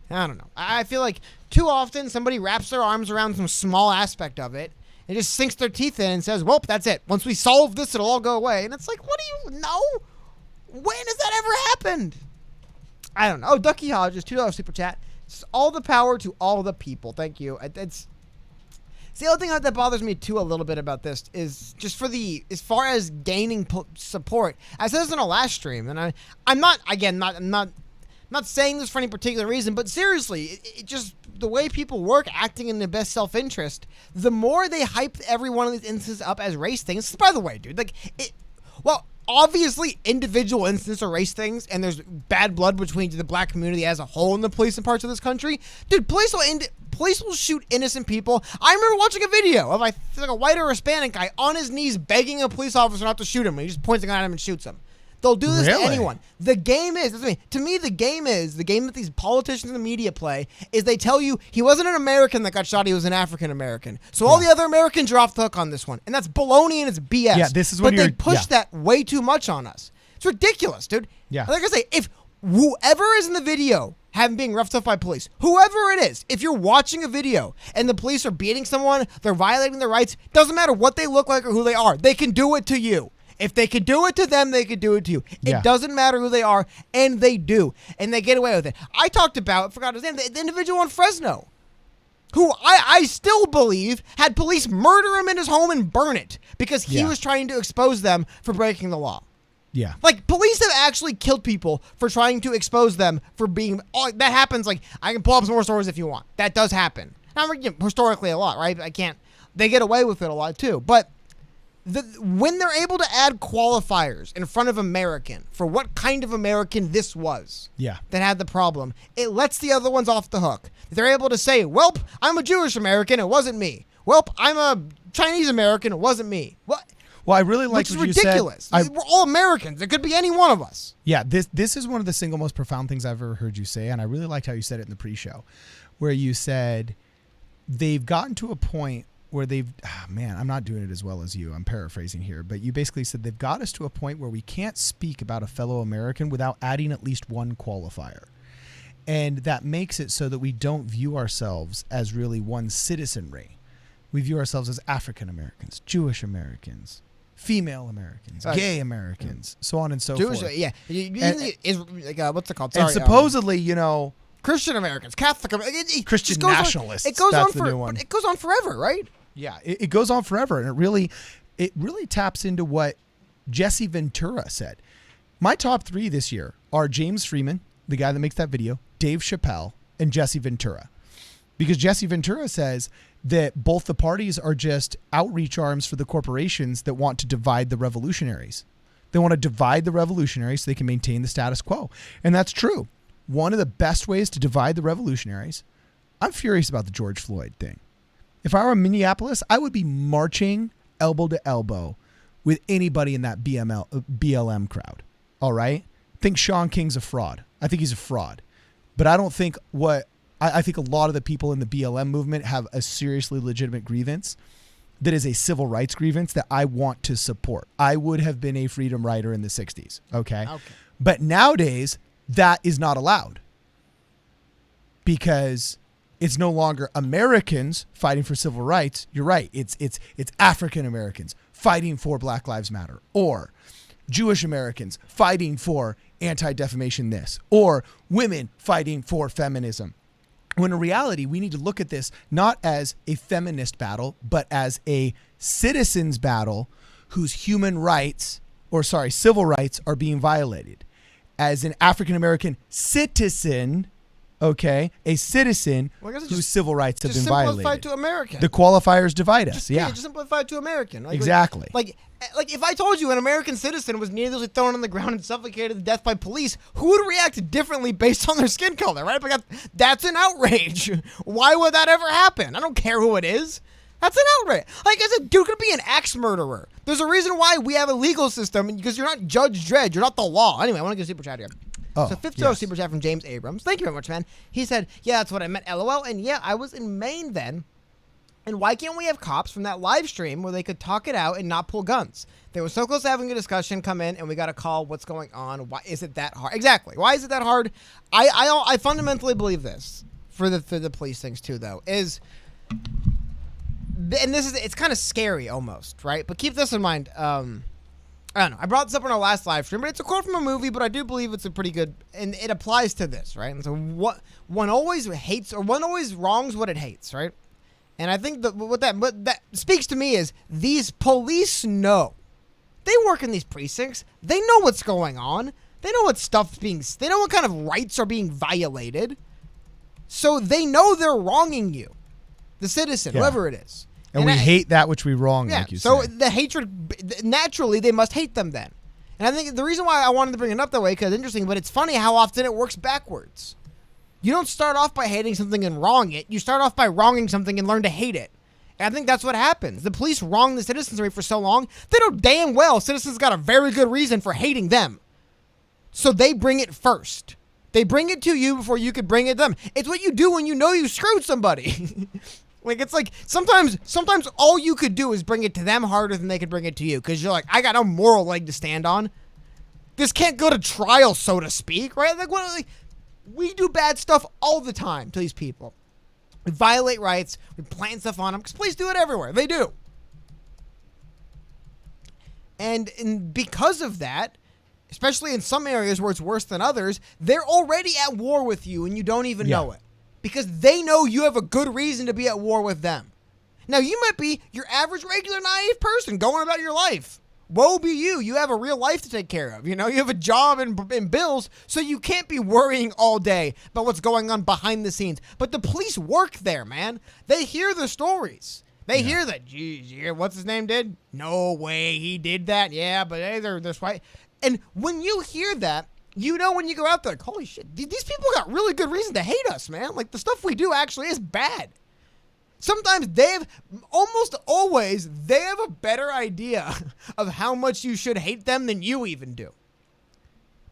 I don't know. I feel like too often somebody wraps their arms around some small aspect of it and just sinks their teeth in and says, well, that's it. Once we solve this, it'll all go away. And it's like, what do you know? When has that ever happened? I don't know. Oh, Ducky Hodges, $2 super chat. It's all the power to all the people. Thank you. The other thing that bothers me too a little bit about this is just as far as gaining support. I said this in a last stream, and I'm not saying this for any particular reason, but seriously, it just the way people work, acting in their best self-interest, the more they hype every one of these instances up as race things. By the way, dude, obviously individual instances are race things, and there's bad blood between the black community as a whole in the police in parts of this country. Dude, police will shoot innocent people. I remember watching a video of like a white or Hispanic guy on his knees begging a police officer not to shoot him. And he just points a gun at him and shoots him. They'll do this to anyone. The game is, to me, the game that these politicians and the media play is they tell you he wasn't an American that got shot, he was an African American. So all the other Americans are off the hook on this one. And that's baloney and it's BS. Yeah, this is when they push that way too much on us. It's ridiculous, dude. Yeah. Like I say, if whoever is in the video being roughed up by police, whoever it is, if you're watching a video and the police are beating someone, they're violating their rights, doesn't matter what they look like or who they are, they can do it to you. If they could do it to them, they could do it to you. It doesn't matter who they are, and they do. And they get away with it. I talked about, I forgot his name, the individual in Fresno, who I still believe had police murder him in his home and burn it because he was trying to expose them for breaking the law. Yeah. Like, police have actually killed people for trying to expose them for being, that happens, like, I can pull up some more stories if you want. That does happen. Now, historically a lot, right? They get away with it a lot too. But when they're able to add qualifiers in front of American for what kind of American this was that had the problem, it lets the other ones off the hook. They're able to say, welp, I'm a Jewish American, it wasn't me. Welp, I'm a Chinese American, it wasn't me. What? Well, I really like what you ridiculous. said. We're all Americans. It could be any one of us. Yeah, this is one of the single most profound things I've ever heard you say, and I really liked how you said it in the pre-show, where you said they've gotten to a point where I'm not doing it as well as you. I'm paraphrasing here, but you basically said they've got us to a point where we can't speak about a fellow American without adding at least one qualifier. And that makes it so that we don't view ourselves as really one citizenry. We view ourselves as African Americans, Jewish Americans, female Americans, gay Americans, so on and so forth. Yeah. What's it called? Sorry, and supposedly, Christian Americans, Catholic Americans, Christian nationalists. It goes on forever, right? Yeah, it goes on forever, and it really taps into what Jesse Ventura said. My top 3 this year are James Freeman, the guy that makes that video, Dave Chappelle, and Jesse Ventura. Because Jesse Ventura says that both the parties are just outreach arms for the corporations that want to divide the revolutionaries. They want to divide the revolutionaries so they can maintain the status quo. And that's true. One of the best ways to divide the revolutionaries I'm furious about the George Floyd thing. If I were in Minneapolis, I would be marching elbow to elbow with anybody in that BLM crowd. All right? I think Sean King's a fraud. I think he's a fraud. But I don't think I think a lot of the people in the BLM movement have a seriously legitimate grievance that is a civil rights grievance that I want to support. I would have been a freedom rider in the 60s. Okay. But nowadays, that is not allowed because it's no longer Americans fighting for civil rights. You're right. It's African Americans fighting for Black Lives Matter, or Jewish Americans fighting for anti-defamation this, or women fighting for feminism. When in reality, we need to look at this not as a feminist battle, but as a citizens battle whose civil rights are being violated. As an African-American citizen, okay, a citizen whose civil rights have been violated. Just simplify to American. The qualifiers divide us, Just simplify to American. Exactly. Like if I told you an American citizen was needlessly thrown on the ground and suffocated to death by police, who would react differently based on their skin color, right? Because that's an outrage. Why would that ever happen? I don't care who it is. That's an outrage. Like I said, dude could be an axe murderer. There's a reason why we have a legal system, because you're not Judge Dredd. You're not the law. Anyway, I want to get a super chat here. So $50 super chat from James Abrams. Thank you very much, man. He said, yeah, that's what I meant, LOL. And yeah, I was in Maine then. And why can't we have cops from that live stream where they could talk it out and not pull guns? They were so close to having a discussion, come in, and we got a call. What's going on? Why is it that hard? Exactly. Why is it that hard? I fundamentally believe this for the police things too, though, is, and it's kind of scary almost, right? But keep this in mind. I don't know. I brought this up in our last live stream, but it's a quote from a movie, but I do believe it's a pretty good, and it applies to this, right? And so one always wrongs what it hates, right? And I think that what that speaks to me is these police know. They work in these precincts. They know what's going on. They know they know what kind of rights are being violated. So they know they're wronging you, the citizen, whoever it is. And we hate that which we wrong, like you say. So the hatred, naturally, they must hate them then. And I think the reason why I wanted to bring it up that way, because it's interesting, but it's funny how often it works backwards. You don't start off by hating something and wrong it. You start off by wronging something and learn to hate it. And I think that's what happens. The police wrong the citizenry for so long, they know damn well citizens got a very good reason for hating them. So they bring it first. They bring it to you before you could bring it to them. It's what you do when you know you screwed somebody. Like, it's like sometimes all you could do is bring it to them harder than they could bring it to you. Because you're like, I got no moral leg to stand on. This can't go to trial, so to speak, right? Like, we do bad stuff all the time to these people. We violate rights. We plant stuff on them. Because police do it everywhere. They do. And because of that, especially in some areas where it's worse than others, they're already at war with you and you don't even know it. Because they know you have a good reason to be at war with them. Now, you might be your average, regular, naive person going about your life. Woe be you. You have a real life to take care of. You know, you have a job and bills, so you can't be worrying all day about what's going on behind the scenes. But the police work there, man. They hear the stories. They hear that, geez, what's his name did? No way he did that. Yeah, but hey, they're this way. And when you hear that, you know when you go out there, like, holy shit, these people got really good reason to hate us, man. Like, the stuff we do actually is bad. Sometimes almost always, they have a better idea of how much you should hate them than you even do.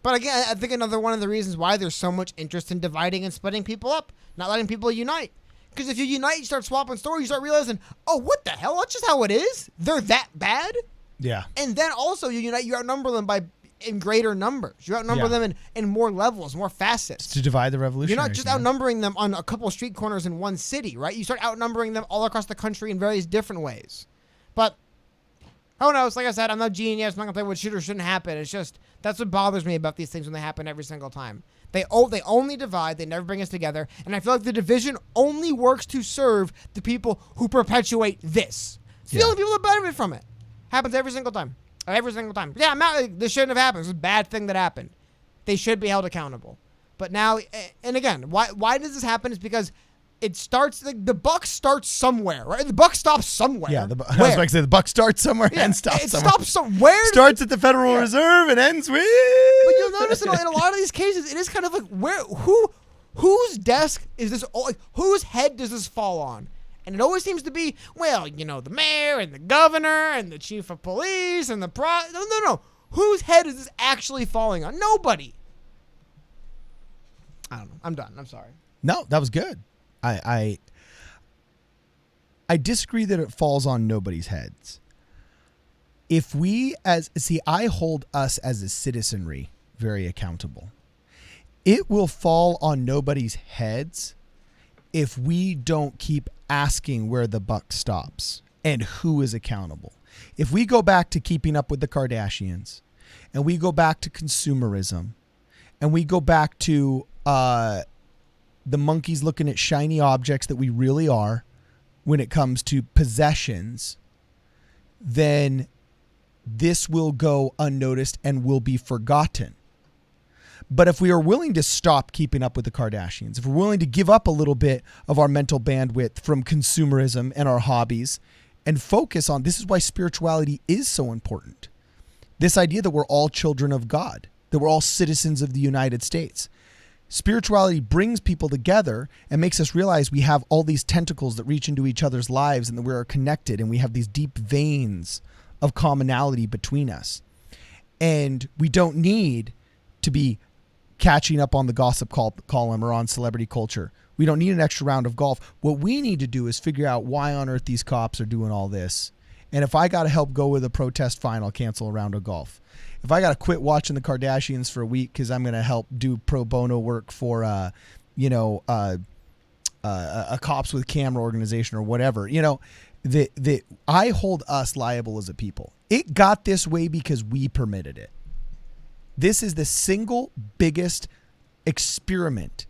But again, I think another one of the reasons why there's so much interest in dividing and splitting people up, not letting people unite. Because if you unite, you start swapping stories, you start realizing, oh, what the hell? That's just how it is? They're that bad? Yeah. And then also you unite, you outnumber them in greater numbers. You outnumber them in more levels, more facets. It's to divide the revolution. You're not just outnumbering them on a couple of street corners in one city, right? You start outnumbering them all across the country in various different ways. But who knows? Like I said, I'm no genius. I'm not going to play what should or shouldn't happen. It's just, that's what bothers me about these things when they happen every single time. They only divide. They never bring us together. And I feel like the division only works to serve the people who perpetuate this. It's the only people that benefit from it. Happens every single time. Every single time. Yeah, this shouldn't have happened. It's a bad thing that happened. They should be held accountable. But now, and again, why does this happen is because it starts, the buck starts somewhere, right? The buck stops somewhere. Yeah, I was about to say the buck starts somewhere and stops somewhere. It stops somewhere. Starts at the Federal Reserve and ends with... But you'll notice in a lot of these cases, it is kind of like, whose desk is this? Like, whose head does this fall on? And it always seems to be, well, the mayor and the governor and the chief of police and no. Whose head is this actually falling on? Nobody. I don't know. I'm done. I'm sorry. No, that was good. I disagree that it falls on nobody's heads. If we I hold us as a citizenry very accountable. It will fall on nobody's heads if we don't keep asking where the buck stops and who is accountable. If we go back to keeping up with the Kardashians, and we go back to consumerism, and we go back to the monkeys looking at shiny objects that we really are when it comes to possessions, then this will go unnoticed and will be forgotten. But if we are willing to stop keeping up with the Kardashians, if we're willing to give up a little bit of our mental bandwidth from consumerism and our hobbies and focus on, this is why spirituality is so important. This idea that we're all children of God, that we're all citizens of the United States. Spirituality brings people together and makes us realize we have all these tentacles that reach into each other's lives and that we're connected and we have these deep veins of commonality between us. And we don't need to be catching up on the gossip column or on celebrity culture. We don't need an extra round of golf. What we need to do is figure out why on earth these cops are doing all this. And if I got to help go with a protest, fine, I'll cancel a round of golf. If I got to quit watching the Kardashians for a week because I'm going to help do pro bono work for, a cops with camera organization or whatever, I hold us liable as a people. It got this way because we permitted it. This is the single biggest experiment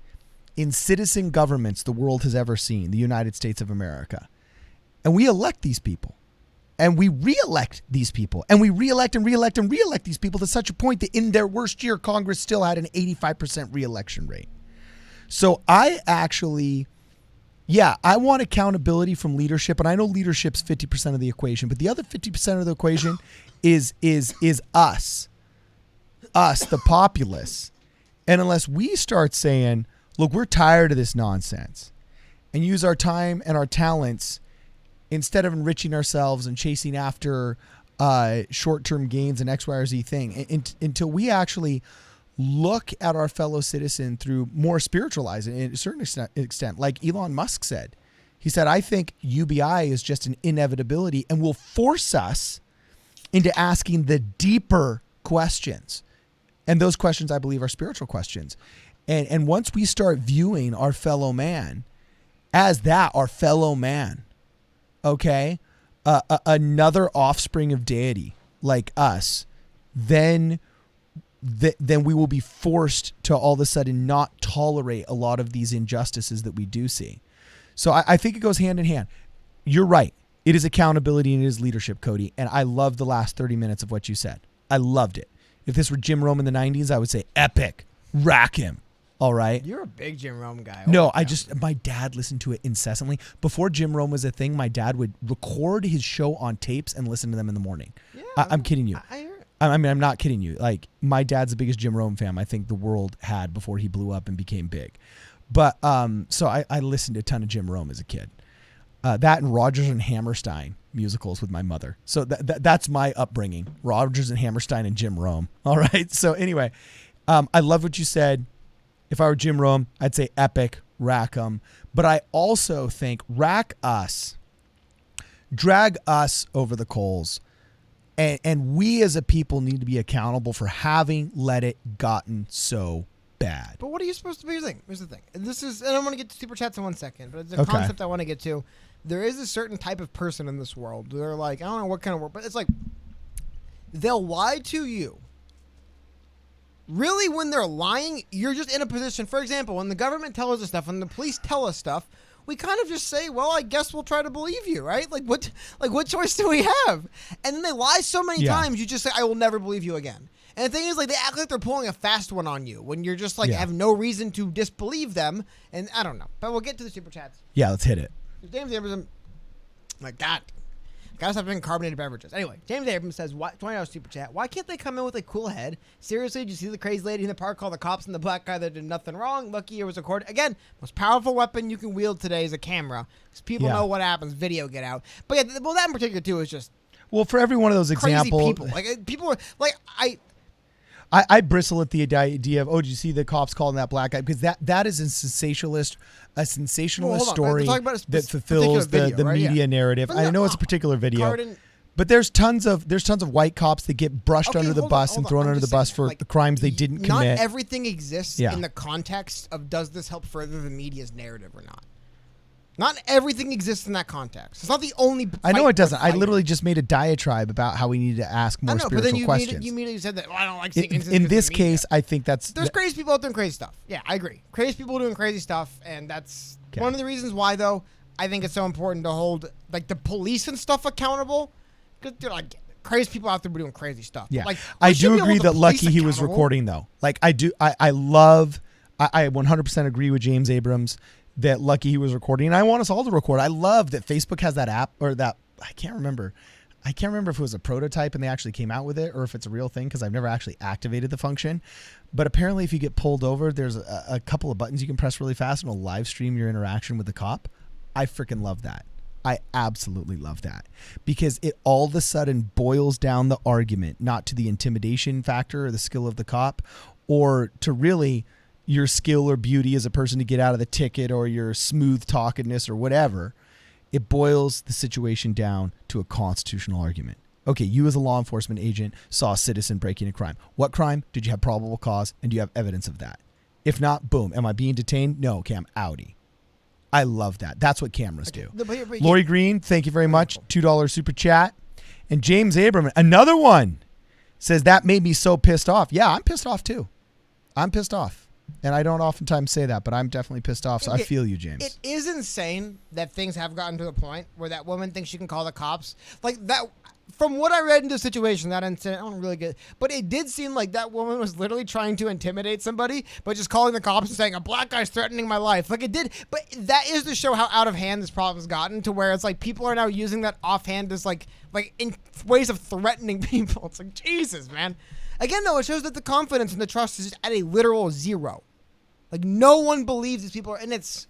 in citizen governments the world has ever seen, the United States of America. And we elect these people. And we re-elect these people. And we re-elect and re-elect and re-elect these people to such a point that in their worst year, Congress still had an 85% re-election rate. So I want accountability from leadership. And I know leadership's 50% of the equation. But the other 50% of the equation is us. Us, the populace. And unless we start saying, look, we're tired of this nonsense, and use our time and our talents instead of enriching ourselves and chasing after short-term gains and X, Y, or Z thing, until we actually look at our fellow citizen through more spiritualized, in a certain extent, like Elon Musk said. He said, I think UBI is just an inevitability and will force us into asking the deeper questions. And those questions, I believe, are spiritual questions. And once we start viewing our fellow man as that, our fellow man, okay, another offspring of deity like us, then we will be forced to all of a sudden not tolerate a lot of these injustices that we do see. So I think it goes hand in hand. You're right. It is accountability and it is leadership, Cody. And I loved the last 30 minutes of what you said. I loved it. If this were Jim Rome in the 90s, I would say epic, rack him. All right. You're a big Jim Rome guy. No, my dad listened to it incessantly. Before Jim Rome was a thing, my dad would record his show on tapes and listen to them in the morning. Yeah, I'm kidding you. I hear it. I'm not kidding you. Like, my dad's the biggest Jim Rome fan I think the world had before he blew up and became big. But so I listened to a ton of Jim Rome as a kid. That and Rodgers and Hammerstein musicals with my mother. So that's my upbringing. Rodgers and Hammerstein and Jim Rome. All right. So anyway, I love what you said. If I were Jim Rome, I'd say epic, rack 'em. But I also think rack us, drag us over the coals. And we as a people need to be accountable for having let it gotten so bad. But what are you supposed to be? Here's the thing. And I'm going to get to super chats in 1 second, but it's a concept I want to get to. There is a certain type of person in this world. They're like, I don't know what kind of work, but it's like, they'll lie to you. Really, when they're lying, you're just in a position. For example, when the government tells us stuff, when the police tell us stuff, we kind of just say, well, I guess we'll try to believe you, right? What choice do we have? And then they lie so many times, you just say, I will never believe you again. And the thing is, like, they act like they're pulling a fast one on you when you're just like have no reason to disbelieve them. And I don't know, but we'll get to the super chats. Yeah, let's hit it. James Abrams, my God. Gotta stop drinking carbonated beverages. Anyway, James Abrams says, $20 super chat. Why can't they come in with a cool head? Seriously, did you see the crazy lady in the park call the cops and the black guy that did nothing wrong? Lucky it was recorded. Again, most powerful weapon you can wield today is a camera. Because people know what happens. Video get out. But yeah, well, that in particular too is just Well, for every one of those examples, crazy people. Like people are like I bristle at the idea of, did you see the cops calling that black guy? Because that is a sensationalist story that fulfills the media narrative. I know it's a particular video, but there's tons of white cops that get brushed under the bus and thrown under the bus for the crimes they didn't commit. Not everything exists in the context of does this help further the media's narrative or not. Not everything exists in that context. It's not the only. I know it doesn't. I literally just made a diatribe about how we need to ask more spiritual questions. You immediately said that. Well, I don't like seeing in this case, I think there's crazy people out doing crazy stuff. Yeah, I agree. Crazy people doing crazy stuff, and that's one of the reasons why, though, I think it's so important to hold like the police and stuff accountable, because they're like crazy people out there doing crazy stuff. Yeah, like, I do agree that lucky he was recording though. Like I 100% agree with James Abrams that lucky he was recording, and I want us all to record. I love that Facebook has that app, or that I can't remember if it was a prototype and they actually came out with it, or if it's a real thing, because I've never actually activated the function. But apparently if you get pulled over, there's a couple of buttons you can press really fast and it'll live stream your interaction with the cop. I freaking love that. I absolutely love that, because it all of a sudden boils down the argument not to the intimidation factor or the skill of the cop, or to really your skill or beauty as a person to get out of the ticket, or your smooth talkedness or whatever. It boils the situation down to a constitutional argument. Okay, you as a law enforcement agent saw a citizen breaking a crime. What crime? Did you have probable cause, and do you have evidence of that? If not, boom. Am I being detained? No. Okay, I'm outie. I love that. That's what cameras do. Lori Green, thank you very much. $2 super chat. And James Abram, another one, says that made me so pissed off. Yeah, I'm pissed off too. I'm pissed off. And I don't oftentimes say that, but I'm definitely pissed off. So I feel you, James. It is insane that things have gotten to the point where that woman thinks she can call the cops. Like that, from what I read in the situation, that incident, I don't really get it. But it did seem like that woman was literally trying to intimidate somebody, but just calling the cops and saying, a black guy's threatening my life. Like it did. But that is to show how out of hand this problem's gotten, to where it's like people are now using that offhand as like in ways of threatening people. It's like, Jesus, man. Again, though, it shows that the confidence and the trust is at a literal zero. Like, no one believes these people are, and it's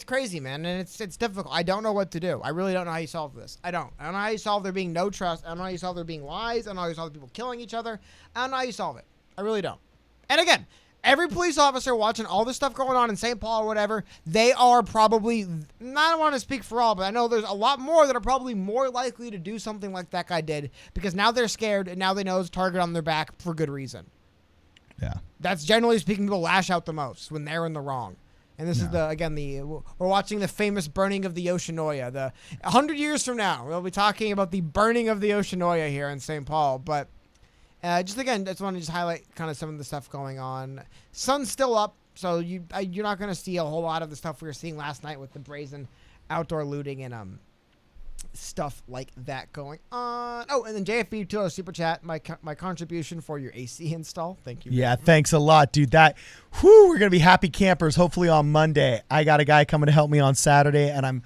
crazy, man, and it's difficult. I don't know what to do. I really don't know how you solve this. I don't know how you solve there being no trust. I don't know how you solve there being lies. I don't know how you solve people killing each other. I don't know how you solve it. I really don't. And again, every police officer watching all this stuff going on in St. Paul or whatever, they are probably, I don't want to speak for all, but I know there's a lot more that are probably more likely to do something like that guy did, because now they're scared and now they know there's a target on their back for good reason. Yeah. That's generally speaking, people lash out the most when they're in the wrong. And this is we're watching the famous burning of the Oceanoia. 100 years from now, we'll be talking about the burning of the Oceanoia here in St. Paul. But just want to highlight kind of some of the stuff going on. Sun's still up, so you're not going to see a whole lot of the stuff we were seeing last night with the brazen outdoor looting and stuff like that going on. Oh, and then JFB $2 super chat, my contribution for your AC install. Thank you. Yeah, thanks a lot, dude. We're gonna be happy campers hopefully on Monday. I got a guy coming to help me on Saturday, and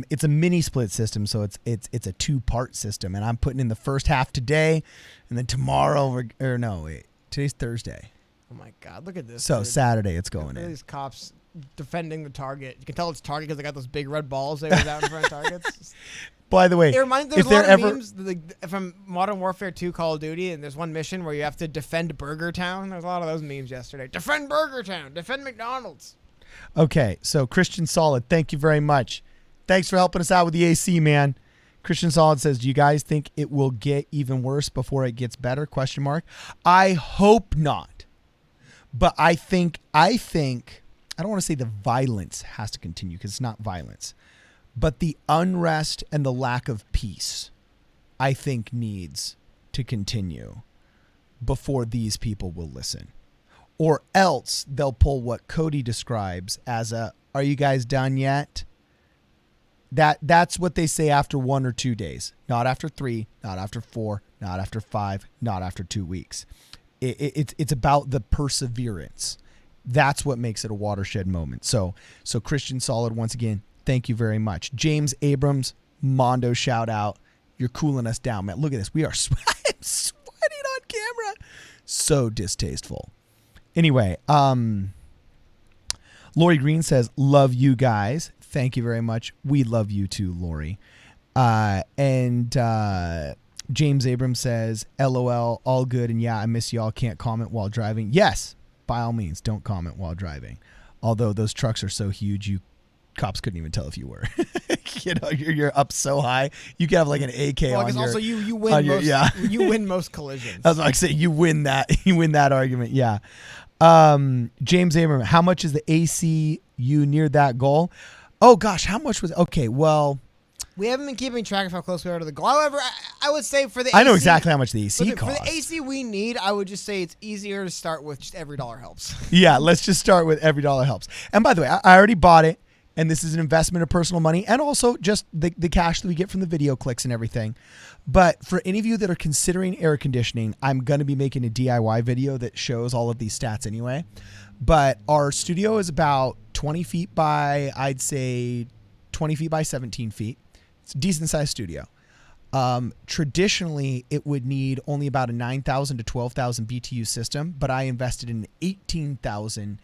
it's a mini split system, so it's a 2-part system, and I'm putting in the first half today, and then tomorrow today's Thursday. Oh my God, look at this. So dude. Saturday it's going look at in. These cops defending the target. You can tell it's Target because they got those big red balls they was out in front of Targets. By the way, it reminds there's a lot of memes from Modern Warfare 2 Call of Duty, and there's one mission where you have to defend Burger Town. There's a lot of those memes yesterday. Defend Burger Town. Defend McDonald's. Okay, so Christian Solid, thank you very much. Thanks for helping us out with the AC, man. Christian Solid says, do you guys think it will get even worse before it gets better? ? I hope not. But I think I don't want to say the violence has to continue, because it's not violence, but the unrest and the lack of peace, I think, needs to continue before these people will listen. Or else they'll pull what Cody describes as are you guys done yet? That's what they say after 1 or 2 days, not after 3, not after 4, not after 5, not after 2 weeks. It's about the perseverance. That's what makes it a watershed moment. So Christian Solid, once again, thank you very much. James Abrams, Mondo shout out. You're cooling us down, man. Look at this. We are I'm sweating on camera. So distasteful. Anyway, Lori Green says, love you guys. Thank you very much. We love you too, Lori. And James Abrams says, LOL, all good. And yeah, I miss y'all. Can't comment while driving. Yes, by all means, don't comment while driving. Although those trucks are so huge, cops couldn't even tell if you were. You're up so high. You could have like an AK well, on your. Also, you win most. You win most collisions. That's what I say. You win that. You win that argument. Yeah. James Abrams, how much is the ACU near that goal? Oh gosh, how much was? Okay, well, we haven't been keeping track of how close we are to the goal. However, I would say for the I know exactly how much the AC costs. For the AC we need, I would just say it's easier to start with just every dollar helps. Yeah, let's just start with every dollar helps. And by the way, I already bought it. And this is an investment of personal money and also just the cash that we get from the video clicks and everything. But for any of you that are considering air conditioning, I'm going to be making a DIY video that shows all of these stats anyway. But our studio is about 20 feet by, I'd say, 20 feet by 17 feet. It's a decent sized studio. Traditionally, it would need only about a 9,000 to 12,000 BTU system, but I invested in an 18,000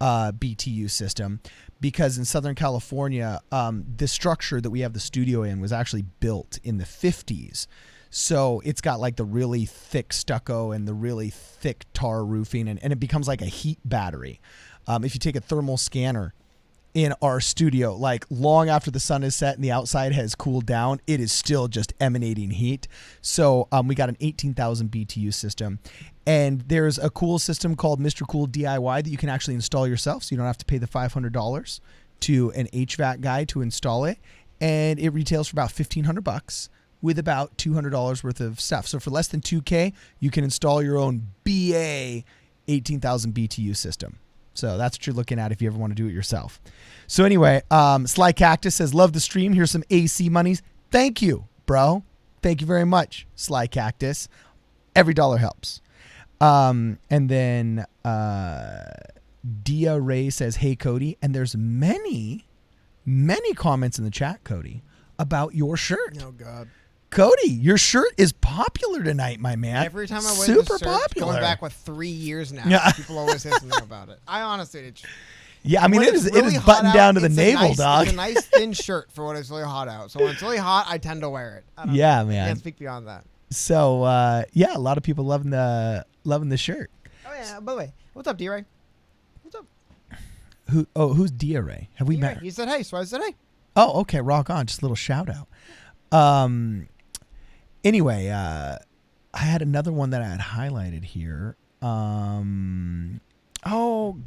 BTU system because in Southern California, the structure that we have the studio in was actually built in the 50s. So it's got like the really thick stucco and the really thick tar roofing, and it becomes like a heat battery. If you take a thermal scanner in our studio, like long after the sun is set and the outside has cooled down, it is still just emanating heat. So we got an 18,000 BTU system. And there's a cool system called Mr. Cool DIY that you can actually install yourself. So you don't have to pay the $500 to an HVAC guy to install it. And it retails for about $1,500 with about $200 worth of stuff. So for less than $2,000, you can install your own BA 18,000 BTU system. So that's what you're looking at if you ever want to do it yourself. So anyway, Sly Cactus says, love the stream. Here's some AC monies. Thank you, bro. Thank you very much, Sly Cactus. Every dollar helps. And then Dia Ray says, hey, Cody. And there's many comments in the chat, Cody, about your shirt. Oh, God. Cody, your shirt is popular tonight, my man. Every time I wear super this shirt, popular. Going back 3 years now, people always say something about it. I honestly, yeah, I mean, it is buttoned down to the navel, dog. It's a nice thin shirt for when it's really hot out. So when it's really hot, I tend to wear it. Yeah, man. I can't speak beyond that. So yeah, a lot of people loving the shirt. Oh yeah. By the way, what's up, D-Ray? What's up? Who's D-Ray? Have we met her? He said hey, so I said hey. Oh, okay, rock on. Just a little shout out. Anyway, I had another one that I had highlighted here. Oh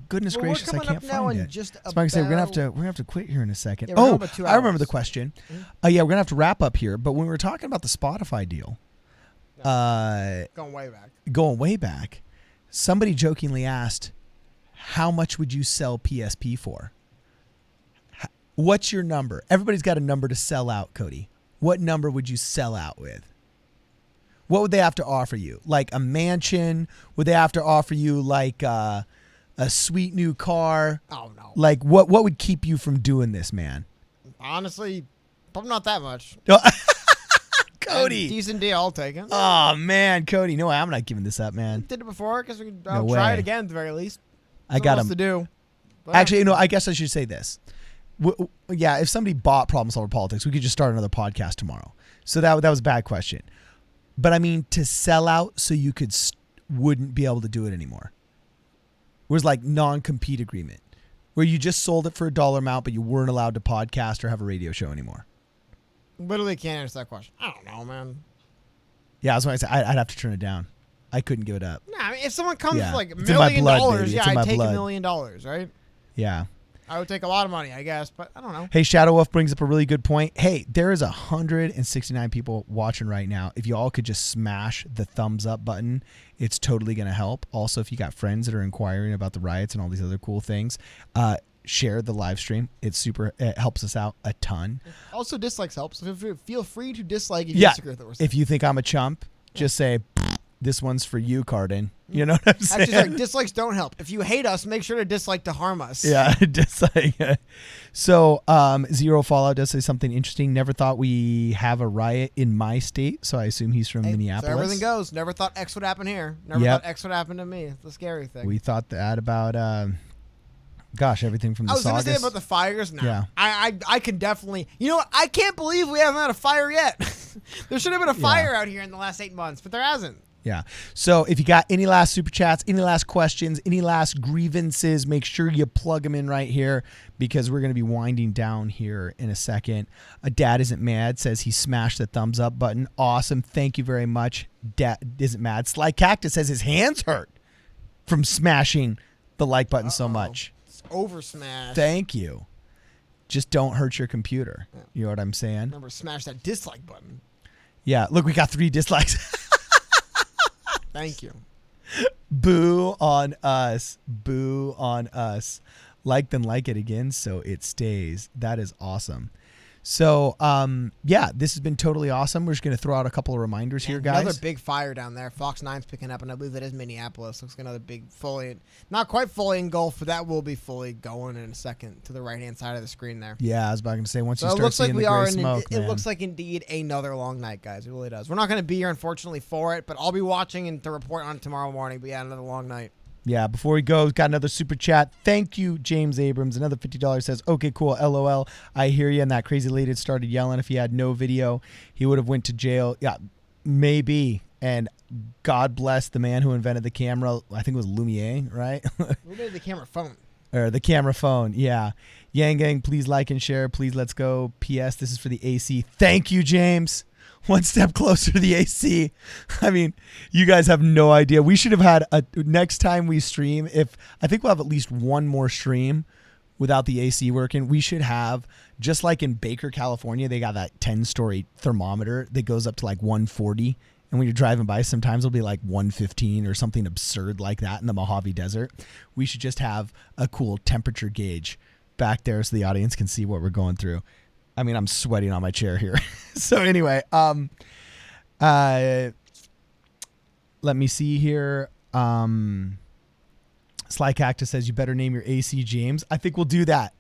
goodness gracious, I can't find it. So I'm gonna say we're gonna have to quit here in a second. Yeah, oh, I remember the question. Mm-hmm. Yeah, we're gonna have to wrap up here. But when we were talking about the Spotify deal, going way back, somebody jokingly asked, "How much would you sell PSP for?" What's your number? Everybody's got a number to sell out, Cody. What number would you sell out with? What would they have to offer you? Like a mansion? Would they have to offer you like a sweet new car? Oh, no. Like what would keep you from doing this, man? Honestly, probably not that much. Cody. Decent deal, I'll take it. Oh, man, Cody. No way, I'm not giving this up, man. Did it before, because I'll try it again at the very least. I got him to do. But actually, I guess I should say this. Yeah, if somebody bought Problem Solver Politics, we could just start another podcast tomorrow. So that was a bad question. But I mean, to sell out so you wouldn't be able to do it anymore. Whereas like non-compete agreement, where you just sold it for a dollar amount, but you weren't allowed to podcast or have a radio show anymore. Literally can't answer that question. I don't know, man. Yeah, that's why I said I'd have to turn it down. I couldn't give it up. Nah, I mean, if someone comes with like $1 in my blood, million, baby. yeah, It's in my I'd take blood. $1 million, right? Yeah. I would take a lot of money, I guess, but I don't know. Hey, Shadow Wolf brings up a really good point. Hey, there is 169 people watching right now. If you all could just smash the thumbs up button, it's totally going to help. Also, if you got friends that are inquiring about the riots and all these other cool things, share the live stream. It helps us out a ton. Also, dislikes help. So feel free to dislike if you disagree with what we're saying. If you think I'm a chump, just say, this one's for you, Cardin. You know what I'm saying? Actually, like, dislikes don't help. If you hate us, make sure to dislike to harm us. Yeah, dislike. So, Zero Fallout does say something interesting. Never thought we have a riot in my state, so I assume he's from Minneapolis. So everything goes. Never thought X would happen here. Never thought X would happen to me. It's the scary thing. We thought that about, everything from the I was going to say Saugus. about the fires. No. Yeah. I can definitely. You know what? I can't believe we haven't had a fire yet. There should have been a fire out here in the last 8 months, but there hasn't. Yeah. So if you got any last super chats, any last questions, any last grievances, make sure you plug them in right here because we're going to be winding down here in a second. Dad Isn't Mad says he smashed the thumbs up button. Awesome. Thank you very much. Dad Isn't Mad. Sly Cactus says his hands hurt from smashing the like button so much. It's over smash. Thank you. Just don't hurt your computer. You know what I'm saying? Remember, smash that dislike button. Yeah. Look, we got 3 dislikes. Thank you. Boo on us. Boo on us. Like then like it again so it stays. That is awesome. So, this has been totally awesome. We're just going to throw out a couple of reminders here, guys. Another big fire down there. Fox 9's picking up, and I believe that is Minneapolis. Looks like another big not quite fully engulfed, but that will be fully going in a second to the right-hand side of the screen there. Yeah, I was about to say, once So you it start looks like seeing we the are gray smoke, it looks like indeed another long night, guys. It really does. We're not going to be here, unfortunately, for it, but I'll be watching and to report on it tomorrow morning. But yeah, another long night. Yeah, before we go, got another super chat. Thank you, James Abrams. Another $50 says, okay, cool, LOL. I hear you. And that crazy lady started yelling. If he had no video, he would have went to jail. Yeah, maybe. And God bless the man who invented the camera. I think it was Lumiere, right? Who made the camera phone? Or the camera phone, yeah. Yang Gang, please like and share. Please, let's go. P.S. This is for the AC. Thank you, James. One step closer to the AC. I mean, you guys have no idea. We should have had next time we stream, I think we'll have at least one more stream without the AC working. We should have, just like in Baker, California, they got that 10-story thermometer that goes up to like 140. And when you're driving by, sometimes it'll be like 115 or something absurd like that in the Mojave Desert. We should just have a cool temperature gauge back there so the audience can see what we're going through. I mean, I'm sweating on my chair here. So anyway, let me see here. Sly Cactus says, you better name your AC James. I think we'll do that.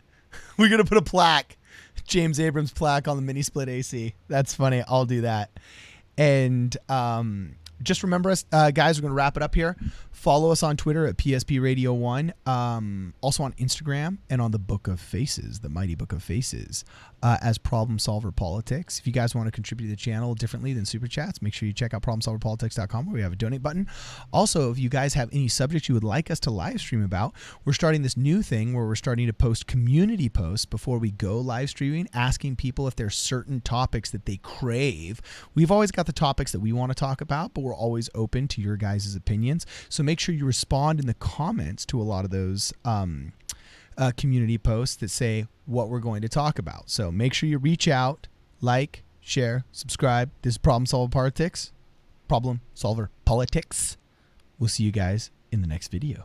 We're going to put a plaque, James Abrams plaque on the mini split AC. That's funny. I'll do that. And just remember us, guys, we're going to wrap it up here. Follow us on Twitter at PSP Radio 1. Also on Instagram and on the Book of Faces, the Mighty Book of Faces, as Problem Solver Politics. If you guys want to contribute to the channel differently than Super Chats, make sure you check out ProblemSolverPolitics.com where we have a donate button. Also, if you guys have any subjects you would like us to live stream about, we're starting this new thing where we're starting to post community posts before we go live streaming, asking people if there's certain topics that they crave. We've always got the topics that we want to talk about, but we're always open to your guys' opinions. So make sure you respond in the comments to a lot of those community posts that say what we're going to talk about. So make sure you reach out, like, share, subscribe. This is Problem Solver Politics. Problem Solver Politics. We'll see you guys in the next video.